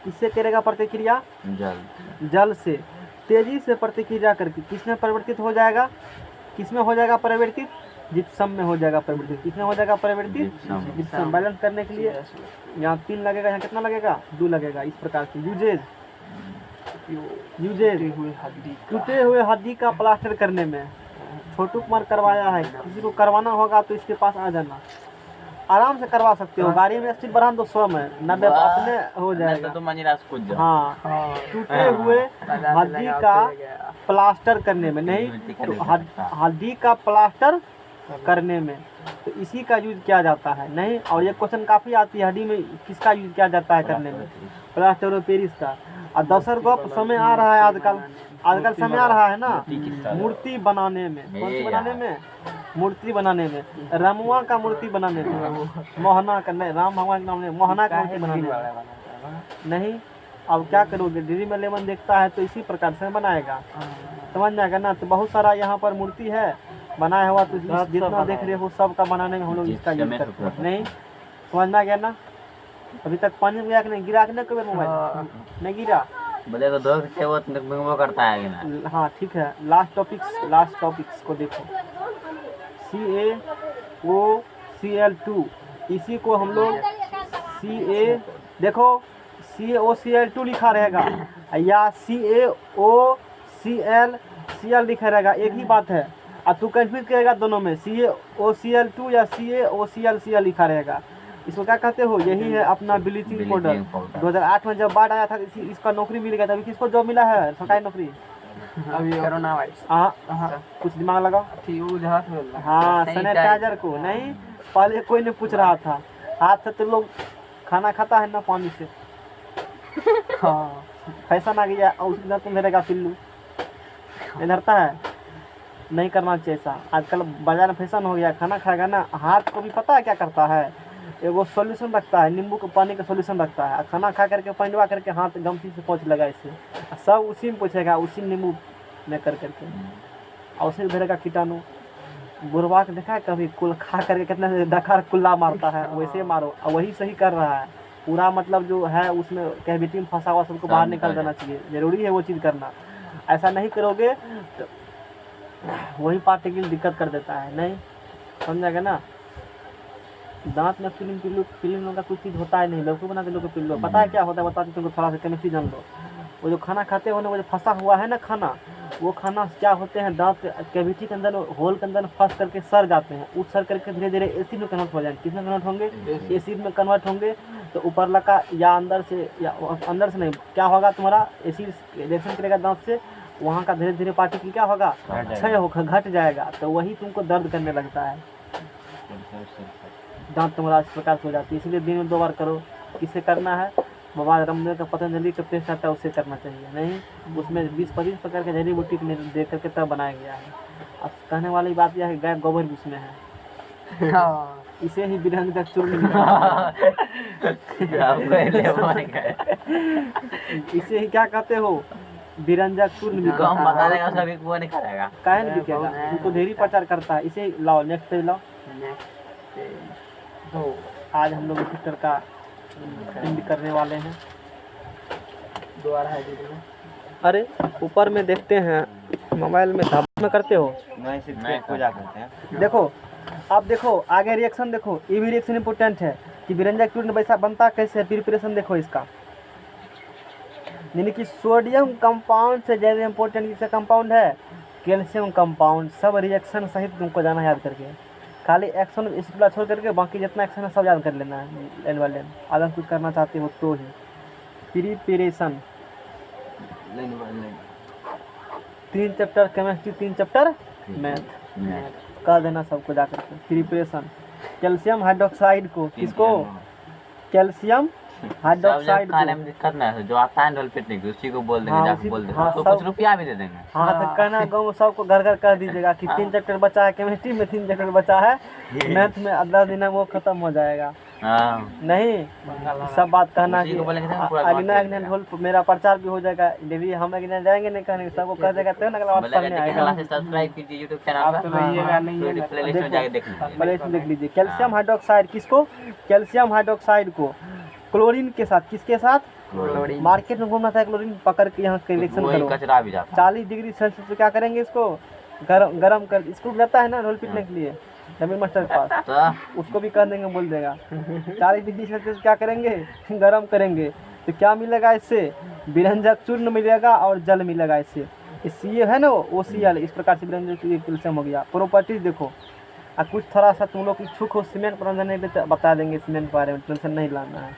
किससे करेगा प्रतिक्रिया, जल जल से तेजी से प्रतिक्रिया करके किसमें परिवर्तित हो जाएगा, किसमें हो जाएगा परिवर्तित, जिप्सम में हो जाएगा परिवर्तित। किसमें हो जाएगा परिवर्तित, जिप्सम। जिप्सम। बैलेंस करने के लिए यहाँ 3 लगेगा, यहाँ कितना लगेगा, 2 लगेगा। इस प्रकार से यूजेज टूटे हुए हड्डी का प्लास्टर करने में छोटू कुमार करवाया है। किसी को करवाना होगा तो इसके पास आ जाना, आराम से करवा सकते हो। गाड़ी में स्पीड बढ़ा दो 100 में, 90 अपने हो जाएगा। तो मंजिला से कूद जाओ। हाँ टूटे हुए हड्डी का प्लास्टर करने में, नहीं तो हड्डी का प्लास्टर करने में, तो इसी का यूज किया जाता है। नहीं और ये क्वेश्चन काफ़ी आती है, हड्डी में किसका यूज किया जाता है करने में, प्लास्टर ऑफ पेरिस का। और दूसर गप समय आ रहा है आजकल समय आ रहा है ना, मूर्ति बनाने में। कौन सी बनाने में, मूर्ति बनाने में, रमुआ का मूर्ति बनाने में, मोहना का नहीं, राम भगवान के नाम नहीं, मोहना का मूर्ति बनाने में। नहीं अब क्या करोगे, ड्रीम में लेमन देखता है तो इसी प्रकार से बनाएगा, समझ जाएगा ना। तो बहुत सारा यहाँ पर मूर्ति है बनाया हुआ, तो जितना देख रहे हो सब का बनाने में हम लोग इसका यूज करते हैं। नहीं समझ में आ गया ना। अभी तक पानी में गया कि नहीं, गिरा कि नहीं कभी मोबाइल, नहीं गिरा बोले तो दो से वो करता है ना। हाँ ठीक है, लास्ट टॉपिक्स को देखो। CaOCl2, इसी को हम लोग देखो CaOCl2 लिखा रहेगा या CaOCl लिखा रहेगा, एक ही बात है। अब तू कंफ्यूज करेगा दोनों में, CaOCl2 या CaOCl लिखा रहेगा। इसको क्या कहते हो, यही है अपना ब्लीचिंग पाउडर। 2008 में जब बाढ़ आया था इसका नौकरी मिल गया था। अभी किसको जॉब मिला है, सरकारी नौकरी, अभी कोरोना वायरस। हाँ कुछ दिमाग लगाओ। हाँ सैनिटाइजर को नहीं, पहले कोई नहीं पूछ रहा था, हाथ से तो लोग खाना खाता है ना पानी से। हाँ फैशन आ गया, और उसी तुम धरेगा पिल्लू, नहीं धरता है, नहीं करना चाहिए ऐसा। आजकल बाजार में फैशन हो गया, खाना खाएगा ना हाथ को भी पता है क्या करता है, एगो सॉल्यूशन रखता है, नींबू के पानी का सॉल्यूशन रखता है। खाना खा करके पंडवा करके हाथ गमछी से पोंछ लगा इसे, सब उसी में पोछेगा, उसी नींबू में कर करके, और उसी में धरेगा कीटाणु। बुढ़वा के देखा है कभी, कुल खा करके कितना डकार कुल्ला मारता है, वैसे मारो। और वही सही कर रहा है पूरा, मतलब जो है उसमें कैविटी में फंसा हुआ सबको बाहर निकल जाना चाहिए, जरूरी है वो चीज़ करना। ऐसा नहीं करोगे तो वही पार्टिकल दिक्कत कर देता है। नहीं समझेगा ना। दांत में फिल्म का कुछ चीज़ होता है नहीं, बेवकूफ़ बना के लोग पिल्लो। पता है क्या होता है, बता तुमको थोड़ा सा केमिस्ट्री जान लो। वो जो खाना खाते हो ना, वो जो फंसा हुआ है ना खाना, वो खाना क्या होते हैं, दांत कैविटी के अंदर, होल के अंदर फंस करके सड़ जाते हैं। उस सड़ करके धीरे धीरे एसिड में कन्वर्ट हो जाएंगे। किस में कन्वर्ट होंगे, एसिड में कन्वर्ट होंगे। तो ऊपर लगा या अंदर से नहीं, क्या होगा तुम्हारा, एसिड रिएक्शन करेगा दांत से, वहाँ का धीरे धीरे पार्टिकल क्या होगा, क्षय होगा, घट जाएगा। तो वही तुमको दर्द करने लगता है, दांत तुम्हारा इस प्रकार से हो जाती है। इसलिए दिन में 2 बार करो। किससे करना है, बाबा रामदेव का पतंजलि का पेस्ट आता है, उससे करना चाहिए। नहीं उसमें 20-25 प्रकार के जड़ी बूटी दे करके तब बनाया गया है। अब कहने वाली बात यह है, गाय गोबर भी उसमें है, इसे ही बिरंग तक चूर्ण इसे ही क्या कहते हो, बिरंजक चूर्ण भी कम बता देगा, सभी को नहीं खाएगा, काहे नहीं बिकेगा, उनको ढेरी प्रचार करता है। इसे लाओ, नेक्स्ट पेज लाओ। आज हम लोग रिएक्टर का पिंड करने वाले हैं। द्वार है दीदी में। अरे ऊपर में देखते हैं मोबाइल में धाबा में करते हो। नहीं सिर्फ पेट पूजा करते हैं। देखो आप देखो आगे रिएक्शन देखो, ये भी रिएक्शन इंपॉर्टेंट है कि बिरंजा चूर्ण वैसा बनता कैसे है, प्रिपरेशन देखो इसका। यानी कि सोडियम कंपाउंड से ज़्यादा इंपॉर्टेंट किसका कंपाउंड है, कैल्शियम कंपाउंड। सब रिएक्शन सहित तुमको जाना याद करके, खाली एक्शन इसको छोड़ करके बाकी जितना एक्शन है सब याद कर लेना है लाइन बाय लाइन। अगर कुछ करना चाहते हो तो ही preparation. Line by line. 3 chapter chemistry, 3 chapter math कह देना सबको जा करके। प्रिपरेशन कैल्शियम हाइड्रोक्साइड को, किसको, कैल्शियम हाइड्रोक्साइड खाने को। में दिक्कत ना है, जो आता है ढोल पिटने की उसी को बोल देंगे, हाँ, जाके उसी- बोल देंगे, हाँ, उसको सब- कुछ रुपया भी दे देंगे। हाँ तो कहना गाँव में सबको घर घर कह दीजिएगा कि 3 चैप्टर बचा है केमिस्ट्री में, 3 चैप्टर बचा है मैथ में, 10 दिन में वो खत्म हो जाएगा। हाँ नहीं सब बात कहना उसी कि को बोलेंगे ना, पूरा अग्नि बात अग्नि ढोल मेरा प्रचार भी हो जाएगा। डेली हम अग्नि जाएंगे नहीं कहने, सबको कह देगा तो ना अगला बात पढ़ने आएगा। बोलेगा से सब्सक्राइब कीजिए यूट्यूब चैनल आप पर। तो रहिएगा नहीं है ना। प्लेलिस्ट में जाके देख लीजिए। पहले इसमें देख लीजिए कैल्शियम हाइड्रोक्साइड, किसको, कैल्शियम हाइड्रोक्साइड को क्लोरीन के साथ, किसके साथ, क्लोरीन। मार्केट में घूमना था क्लोरीन पकड़ के यहाँ रिएक्शन वही करो। कचरा भी जाता है। 40 डिग्री सेल्सियस पे क्या करेंगे इसको, गरम कर, इसको रहता है ना ढोल पीटने के लिए नवीन मास्टर के पास, तो उसको भी कह देंगे, बोल देगा 40 डिग्री सेल्सियस क्या करेंगे, गरम करेंगे। तो क्या मिलेगा इससे, बिरंजक चूर्ण मिलेगा और जल मिलेगा इससे। इस ये है ना OCl, इस प्रकार से बिरंजक कैल्शियम हो गया। प्रॉपर्टीज देखो, और कुछ थोड़ा सा तुम लोग इच्छुक हो सीमेंट पर नहीं देते बता देंगे, सीमेंट के बारे में टेंशन नहीं लाना है,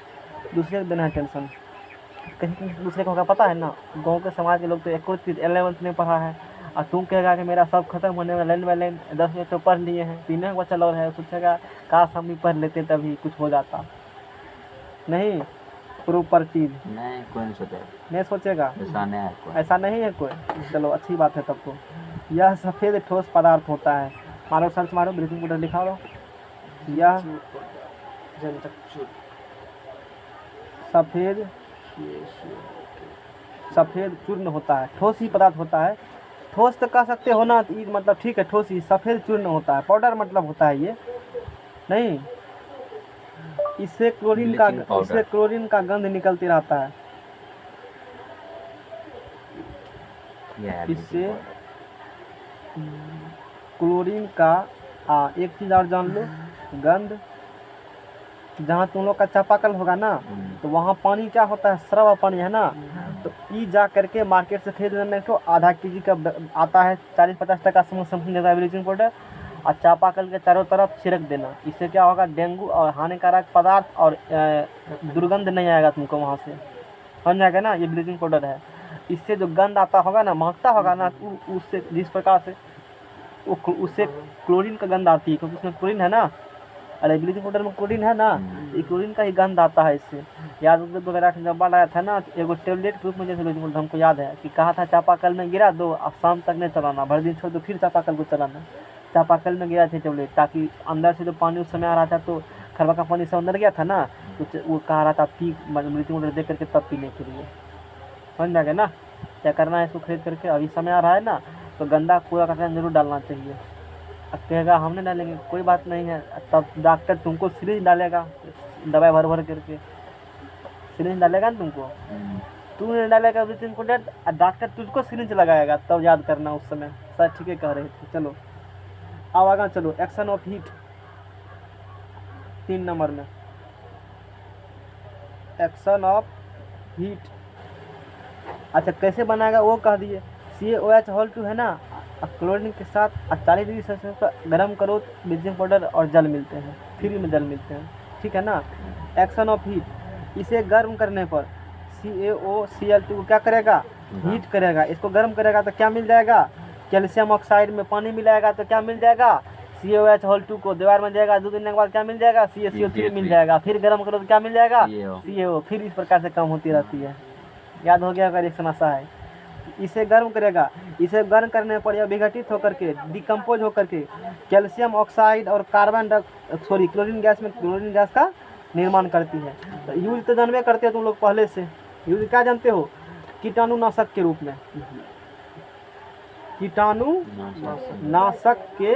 दूसरे को देना है टेंशन। कहीं दूसरे को होगा पता है ना, गांव के समाज के लोग तो एक चीज 11th में पढ़ा है, और तुम कहेगा कि मेरा सब खत्म होने वाला लाइन बाय लाइन 10 मिनट तो पढ़ लिए हैं, 3 बच्चा लग रहा है, सोचेगा काश हम भी पढ़ लेते तभी कुछ हो जाता। नहीं प्रॉपर्टीज नहीं कोई नहीं सोचेगा, नहीं सोचेगा, ऐसा नहीं है कोई। ऐसा नहीं है कोई। चलो अच्छी बात है तब तो। यह सफ़ेद ठोस पदार्थ होता है, मारो सर्च मारो, ब्लीचिंग पाउडर लिखा लो। यह सफ़ेद चूर्ण होता है, ठोस ही पदार्थ होता है। ठोस तो कह सकते हो ना, तो मतलब ठीक है ठोस ही, सफ़ेद चूर्ण होता है, पाउडर मतलब होता है ये नहीं। इससे क्लोरीन का गंध निकलती रहता है। इससे क्लोरीन का एक चीज़ और जान लो, गंध। जहाँ तुम लोग का चापाकल होगा ना, तो वहाँ पानी क्या होता है, सरवा पानी है ना, तो ई जा करके मार्केट से खरीद लेने को आधा केजी का आता है, 40-50 टका समथिंग देता है ब्लीचिंग पाउडर, और चापाकल के चारों तरफ छिड़क देना। इससे क्या होगा, डेंगू और हानिकारक पदार्थ और दुर्गंध नहीं आएगा तुमको वहाँ से, समझ जाएगा ना। ये ब्लीचिंग पाउडर है, इससे जो गंध आता होगा ना, महकता होगा ना, उससे जिस प्रकार से उससे क्लोरीन का गंध आती है, क्योंकि उसमें क्लोरीन है ना। अरे ब्लीचिंग पाउडर में क्लोरीन है ना, ये क्लोरीन का ही गंध आता है इससे। याद 2008 में जब बाढ़ आया था ना, एगो टेबलेट के रूप में जैसे ब्लीचिंग पाउडर हमको याद है कि कहा था चापाकल में गिरा दो और शाम तक नहीं चलाना, भर दिन छोड़ दो, फिर चापाकल को चलाना। चापाकल में गिरा थे टेबलेट, ताकि अंदर से जो पानी उस समय आ रहा था तो खरबा का पानी सब अंदर गया था ना, तो वो कहा रहा था पी, ब्लीचिंग पाउडर देख करके तब पीने के लिए, समझ जाएगा ना। क्या करना है इसको खरीद करके, अभी समय आ रहा है ना, तो गंदा कूड़ा कचरा जरूर डालना चाहिए। अब कहेगा हमने डालेंगे, कोई बात नहीं है, तब डॉक्टर तुमको सिरिंज डालेगा, दवाई भर भर करके सिरिंज डालेगा ना तुमको, तू नहीं डालेगा ब्लीचिंग पाउडर, डॉक्टर तुझको सिरिंज लगाएगा, तब याद करना उस समय। सर ठीक है कह रहे थे। चलो अब आगे चलो, एक्शन ऑफ हीट 3 नंबर में, एक्शन ऑफ हीट। अच्छा कैसे बनाएगा वो कह दिए, CaOH2 है ना, क्लोरीन के साथ 40 डिग्री सेल्सियस पर गर्म करो, ब्लीचिंग पाउडर और जल मिलते हैं, फ्री में जल मिलते हैं, ठीक है ना। एक्शन ऑफ हीट, इसे गर्म करने पर CaOCl2 क्या करेगा, हीट करेगा, इसको गर्म करेगा तो क्या मिल जाएगा, कैल्शियम ऑक्साइड में पानी मिलाएगा तो क्या मिल जाएगा, CaOH2 को दीवार में जाएगा, 2 दिन के बाद क्या मिल जाएगा, CaCO3 मिल जाएगा, फिर गर्म करो तो क्या मिल जाएगा, CaO, फिर इस प्रकार से कम होती रहती है। याद हो गया, रिएक्शन ऐसा है। इसे गर्म करेगा, इसे गर्म करने पर यह विघटित होकर के डिकम्पोज होकर के कैल्शियम ऑक्साइड और क्लोरीन गैस में क्लोरीन गैस का निर्माण करती है। तो यूज तो जानवे करते हो तुम लोग पहले से, यूज क्या जानते हो, कीटाणुनाशक के रूप में, कीटाणुनाशक के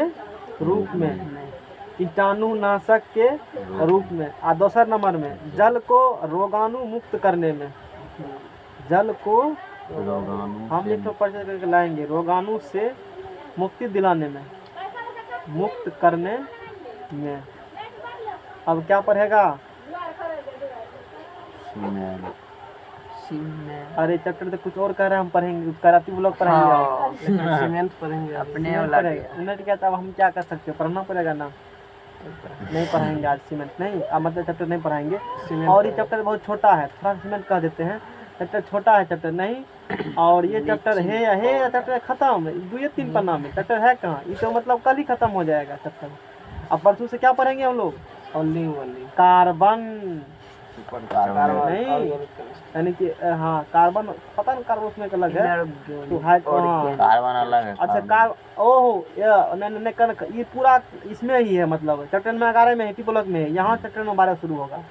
रूप में, कीटाणुनाशक के रूप में। और दूसर नंबर में जल को रोगाणु मुक्त करने में। जल को रोगाणु हम से एक तो परिचय करके लाएंगे, रोगाणु से मुक्ति दिलाने में, मुक्त करने में। अब क्या पढ़ेगा? सीमेंट सीमेंट अरे चैप्टर तो कुछ और कह रहे हैं, हम पढ़ेंगे, कराती ब्लॉक पढ़ेंगे। हाँ, लेकिन सीमेंट पढ़ेंगे अभी। अपने सीमेंट पढ़ेगा उन्हें क्या था, अब हम क्या कर सकते हैं, पढ़ना पड़ेगा ना। नहीं पढ़ाएंगे आज सीमेंट, नहीं अब मतलब चैप्टर नहीं पढ़ाएंगे। सीमेंट और ये चैप्टर बहुत छोटा है, थोड़ा सीमेंट कह देते हैं, चैप्टर छोटा है चैप्टर नहीं। और ये चैप्टर है चैप्टर खत्म, 2 या 3 पन्ना में चैप्टर है कहाँ, ये तो मतलब कल ही खत्म हो जाएगा चैप्टर। अब परसों से क्या पढ़ेंगे हम लोग? ओनली कार्बन, कार्बन नहीं यानी कि हाँ कार्बन, पता नहीं कार्बन उसमें एक अलग है तो हाँ। कार्बन अलग है। अच्छा ओहो ये पूरा इसमें ही है, मतलब चैप्टर में 11 में है, टी ब्लॉक में है, यहाँ चैप्टर में 12 शुरू होगा।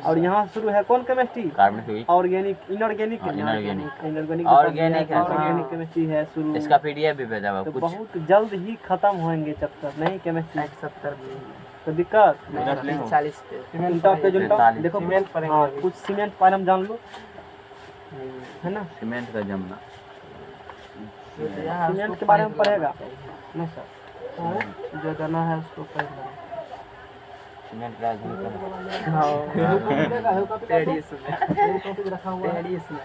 और यहाँ शुरू है कौन chemistry? Carbon organic, inorganic, inorganic organic organic chemistry है शुरू। इसका पीडीएफ भी भेजा हुआ तो कुछ। बहुत जल्द ही खत्म होंगे चैप्टर, नहीं केमिस्ट्री 70 तो दिक्कत 40 पे उल्टा पेज उल्टा 45 देखो। सीमेंट पढ़ेंगे हाँ अभी। कुछ सीमेंट पर हम जान लो, है ना। सीमेंट का जमना। सीमेंट के बारे में पढ़ेगा नहीं सर, जो जाना है उसको पढ़ लेना। सीमेंट का जमना। हाँ पेरिस में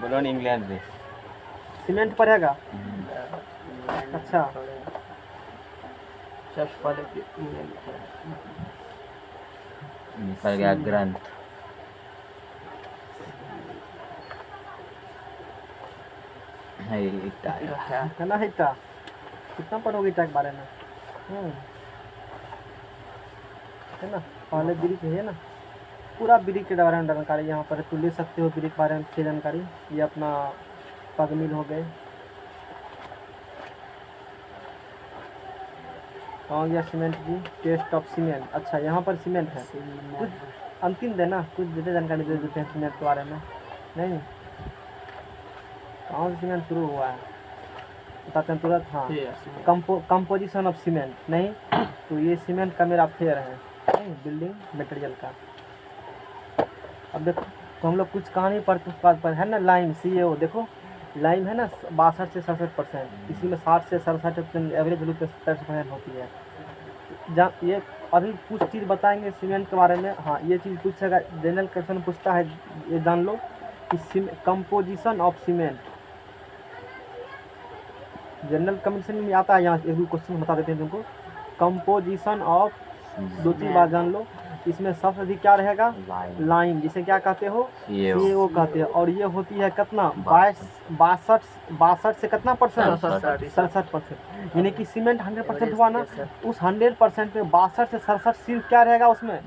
बोलो नहीं इंग्लैंड से। सीमेंट पढ़ेगा। अच्छा सबसे पहले निकल गया ग्रंथ। है इतना है ना हिता, कितना पढ़ोगे इटा के बारे में? है ना, पहले ब्रिक है ना, पूरा ब्रिक के बारे में जानकारी यहाँ पर तो ले सकते हो। ब्रिक के बारे में अच्छी जानकारी, ये अपना पगमिल हो गए। कहाँ गया सीमेंट की? Test of cement. अच्छा यहाँ पर सीमेंट है, कुछ अंतिम देना, कुछ ज़्यादा जानकारी दे देते हैं सीमेंट के बारे में। नहीं कहाँ से सीमेंट शुरू हुआ है बताते हैं तुरंत। हाँ कंपोजिशन ऑफ सीमेंट, नहीं तो ये सीमेंट का मेरा फेयर है, नहीं बिल्डिंग मटेरियल का। अब देखो तो हम लोग कुछ कहानी पर है ना, लाइम CaO देखो, लाइम है ना 62 से 67%, इसी में 60 से 67% एवरेज वैल्यू 70% होती है। ये अभी कुछ चीज़ बताएंगे सीमेंट के बारे में। हाँ ये चीज़ पूछेगा, जनरल क्वेश्चन पूछता है, ये जान लो कि composition of cement general commission में आता है। यहाँ एक क्वेश्चन बता देते हैं तुमको, कंपोजिशन ऑफ, 2 चीज़ बात जान लो। इसमें सबसे अधिक क्या रहेगा? लाइम, जिसे क्या कहते हो? CaO कहते हैं। और ये होती है कितना? 62 से कितना परसेंट? 67%। यानी कि सीमेंट 100% हुआ ना, उस 100% में 62 से 67 सिर्फ क्या रहेगा उसमें?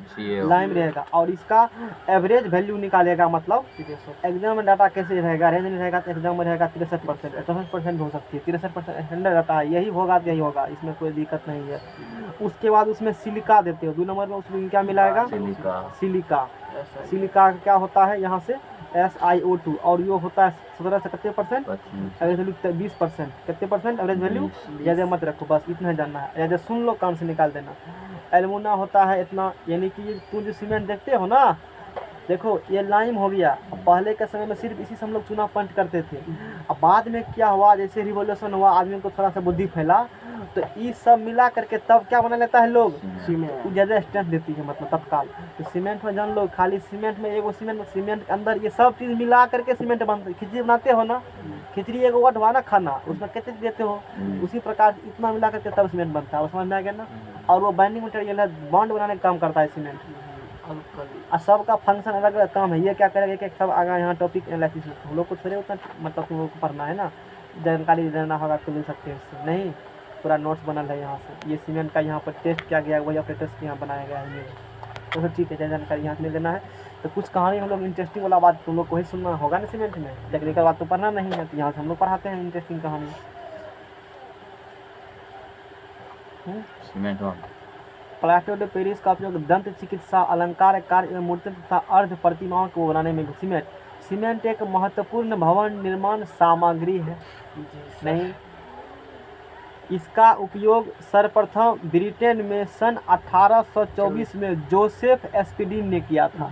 लाइम रहेगा। और इसका एवरेज वैल्यू निकालेगा, मतलब एग्जाम में डाटा कैसे रहेगा? रेंज में रहेगा तो एग्जाम में रहेगा 63%, 64% हो सकती है, 63% स्टैंडर्ड डाटा है, यही होगा तो यही होगा, इसमें कोई दिक्कत नहीं है। उसके बाद उसमें सिलिका देते हो 2 नंबर में, उसमें क्या मिलाएगा? सिलिका। सिलिका क्या होता है? यहाँ से SiO2, और ये होता है 17 से कितने परसेंट? Average value 20%। कितने परसेंट एवरेज वैल्यू? ज़्यादा मत रखो, बस इतना जानना है, ज़्यादा सुन लो, काम से निकाल देना। एल्युमिना होता है इतना, यानी कि ये तुम जो सीमेंट देखते हो ना, देखो ये लाइम हो गया। पहले के समय में सिर्फ इसी से हम लोग चूना पंच करते थे। अब बाद में क्या हुआ, जैसे रिवॉल्यूशन हुआ, आदमी को थोड़ा सा बुद्धि फैला, तो ये सब मिला करके तब क्या बना लेता है लोग? सीमेंट। ज़्यादा स्ट्रेंथ देती है, मतलब तत्काल। तो सीमेंट में जान लो, खाली सीमेंट में एगो सीमेंट के अंदर ये सब चीज़ मिला करके सीमेंट बनता है। खिचड़ी बनाते हो ना, खिचड़ी एगो वर्ड हुआ ना खाना, उसमें कितने देते हो, उसी प्रकार इतना मिला करके तब सीमेंट बनता है, समझ में आ गया ना। और वो बाइंडिंग मटेरियल है, बॉन्ड बनाने का काम करता है सीमेंट। और सबका फंक्शन अलग अलग काम है, ये क्या करेगा कि सब आगे यहाँ टॉपिक एनालिसिस हम लोग को थोड़े उतना मतलब तुम लोग को पढ़ना है ना, जानकारी देना होगा तो ले सकते हैं इससे, नहीं पूरा नोट्स बनल है यहाँ से। ये सीमेंट का यहाँ पर टेस्ट किया गया, वही ऑपरेटर्स के यहाँ बनाया गया है ये, तो ठीक है, जानकारी यहाँ से नहीं देना है। तो कुछ कहानी हम लोग इंटरेस्टिंग वाला बात तुम लोग को ही सुनना होगा ना सीमेंट में, टेक्निकल बात तो पढ़ना नहीं है, तो यहाँ से हम लोग पढ़ाते हैं इंटरेस्टिंग कहानी। सीमेंट प्लास्टर ऑफ पेरिस का उपयोग दंत चिकित्सा, अलंकार कार्य एवं मूर्ति तथा अर्ध प्रतिमाओं को बनाने में। सीमेंट एक महत्वपूर्ण भवन निर्माण सामग्री है, नहीं इसका उपयोग सर्वप्रथम ब्रिटेन में सन 1824 में जोसेफ एस्पिडिन ने किया था।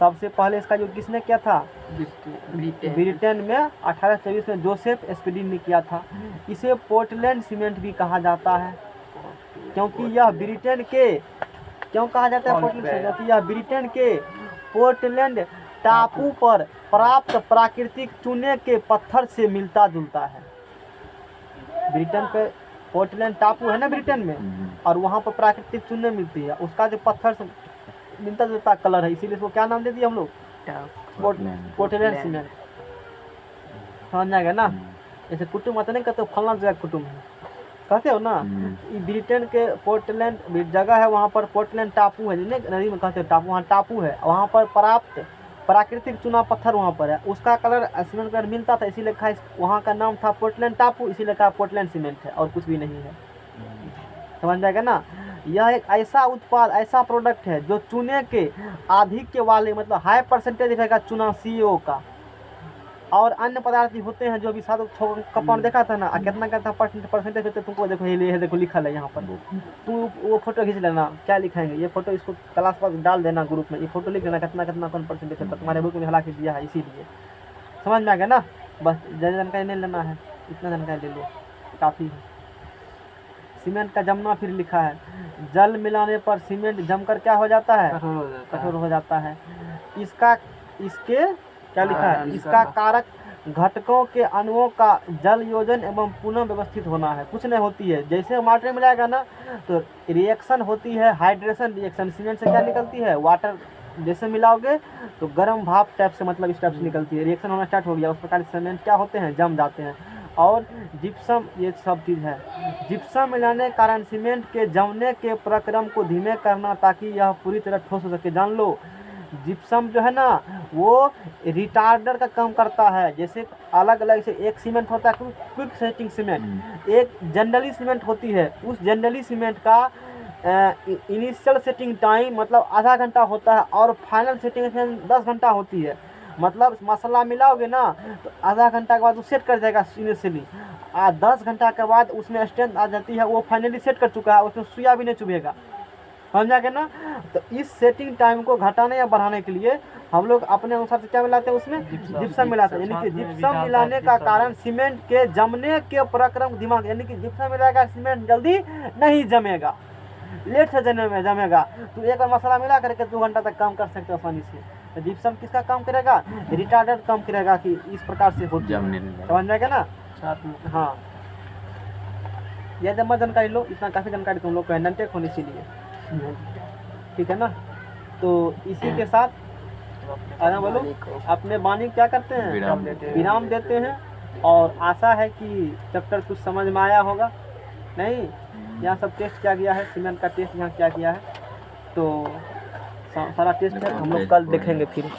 सबसे पहले इसका यूज किसने किया था? ब्रिटेन में 1824 में जोसेफ एस्पिडिन ने किया था। इसे पोर्टलैंड सीमेंट भी कहा जाता है, क्योंकि यह ब्रिटेन के क्यों कहा जाता है पोर्टलैंड सीमेंट? क्योंकि यह ब्रिटेन के पोर्टलैंड टापू पर प्राप्त प्राकृतिक चूने के पत्थर से मिलता जुलता है। ब्रिटेन पे पोर्टलैंड टापू है ना ब्रिटेन में, और वहाँ पर प्राकृतिक चूने मिलती है, उसका जो पत्थर से मिलता जुलता कलर है, इसीलिए इसको क्या नाम दे दिए हम लोग? Portland cement. समझ जाएगा ना? जैसे कुटुम आता नहीं कहते फलना जगह कुटुम है, कहते हो ना? ब्रिटेन के पोर्टलैंड जगह है, वहाँ पर पोर्टलैंड टापू है, नदी में कहते हैं टापू, वहाँ टापू है, वहाँ पर प्राप्त प्राकृतिक चूना पत्थर वहाँ पर है, उसका कलर सीमेंट कलर मिलता था, इसीलिए कहा वहाँ का नाम था पोर्टलैंड टापू, इसीलिए कहा पोर्टलैंड सीमेंट है, और कुछ भी नहीं है। समझ जाएगा ना? यह एक ऐसा उत्पाद, ऐसा प्रोडक्ट है जो चूने के आधिक्य वाले, मतलब हाई परसेंटेज रहेगा चूना CO का, और अन्य पदार्थ भी होते हैं जो अभी साथ कपान देखा था ना, कितना परसेंटेज होते, तुमको देखो ये देखो लिखा है यहाँ पर, तुम वो फोटो खींच लेना, क्या लिखाएंगे ये फोटो, इसको क्लास पर डाल देना ग्रुप में, ये फोटो लिख लेना कितना परसेंटेज है, तुम्हारे बुक में हालांकि दिया है, इसीलिए समझ में आ गया ना? बस ज़्यादा जानकारी नहीं लेना है, इतना जानकारी ले लो काफ़ी है। सीमेंट का जमना फिर लिखा है, जल मिलाने पर सीमेंट जमकर क्या हो जाता है? कठोर हो जाता है। इसके क्या लिखा है? इसका कारक घटकों के अणुओं का जल योजन एवं पुनः व्यवस्थित होना है। कुछ नहीं होती है, जैसे वाटर मिलाएगा ना तो रिएक्शन होती है, हाइड्रेशन रिएक्शन, सीमेंट से क्या निकलती है? वाटर जैसे मिलाओगे तो गर्म भाप टाइप से, मतलब इस टाइप से निकलती है, रिएक्शन होना स्टार्ट हो गया, उस प्रकार सीमेंट क्या होते हैं? जम जाते हैं। और जिप्सम, ये सब चीज़ है। जिप्सम मिलाने के कारण सीमेंट के जमने के प्रक्रम को धीमे करना ताकि यह पूरी तरह ठोस हो सके। जान लो, जिप्सम जो है ना वो रिटार्डर का काम करता है। जैसे अलग अलग से एक सीमेंट होता है क्विक सेटिंग सीमेंट, एक जनरली सीमेंट होती है, उस जनरली सीमेंट का इनिशियल सेटिंग टाइम मतलब आधा घंटा होता है, और फाइनल सेटिंग 10 घंटा होती है। मतलब मसाला मिलाओगे ना तो आधा घंटा के बाद वो सेट कर जाएगा इनिशियली, 10 घंटा के बाद उसमें स्ट्रेंथ आ जाती है, वो फाइनली सेट कर चुका है, उसमें सुइया भी नहीं चुभेगा। समझा के ना? तो इस सेटिंग टाइम को घटाने या बढ़ाने के लिए हम लोग अपने अनुसार से क्या मिलाते हैं? उसमें जिप्सम मिलाते हैं। यानी कि जिप्सम मिलाने का कारण सीमेंट के जमने के प्रक्रम दिमाग, यानी कि जिप्सम मिलाएगा सीमेंट जल्दी नहीं जमेगा, लेट से जमेगा। तो एक बार मसाला मिला करके 2 घंटा तक काम कर सकते हो आसानी से। तो जिप्सम किसका काम करेगा? रिटार्डर काम करेगा कि इस प्रकार से हो जमने। समझ जाएगा ना? हाँ, ये जब मत जानकारी लो, इतना काफ़ी जानकारी तुम लोग को हैंडटेक होनी चाहिए, ठीक है ना? तो इसी के साथ आना बोलो, अपने वाणी क्या करते हैं? विराम देते हैं। और आशा है कि चैप्टर कुछ समझ में आया होगा। नहीं, यहाँ सब टेस्ट किया गया है, सीमेंट का टेस्ट यहाँ किया गया है, तो सारा टेस्ट है, हम लोग कल देखेंगे फिर।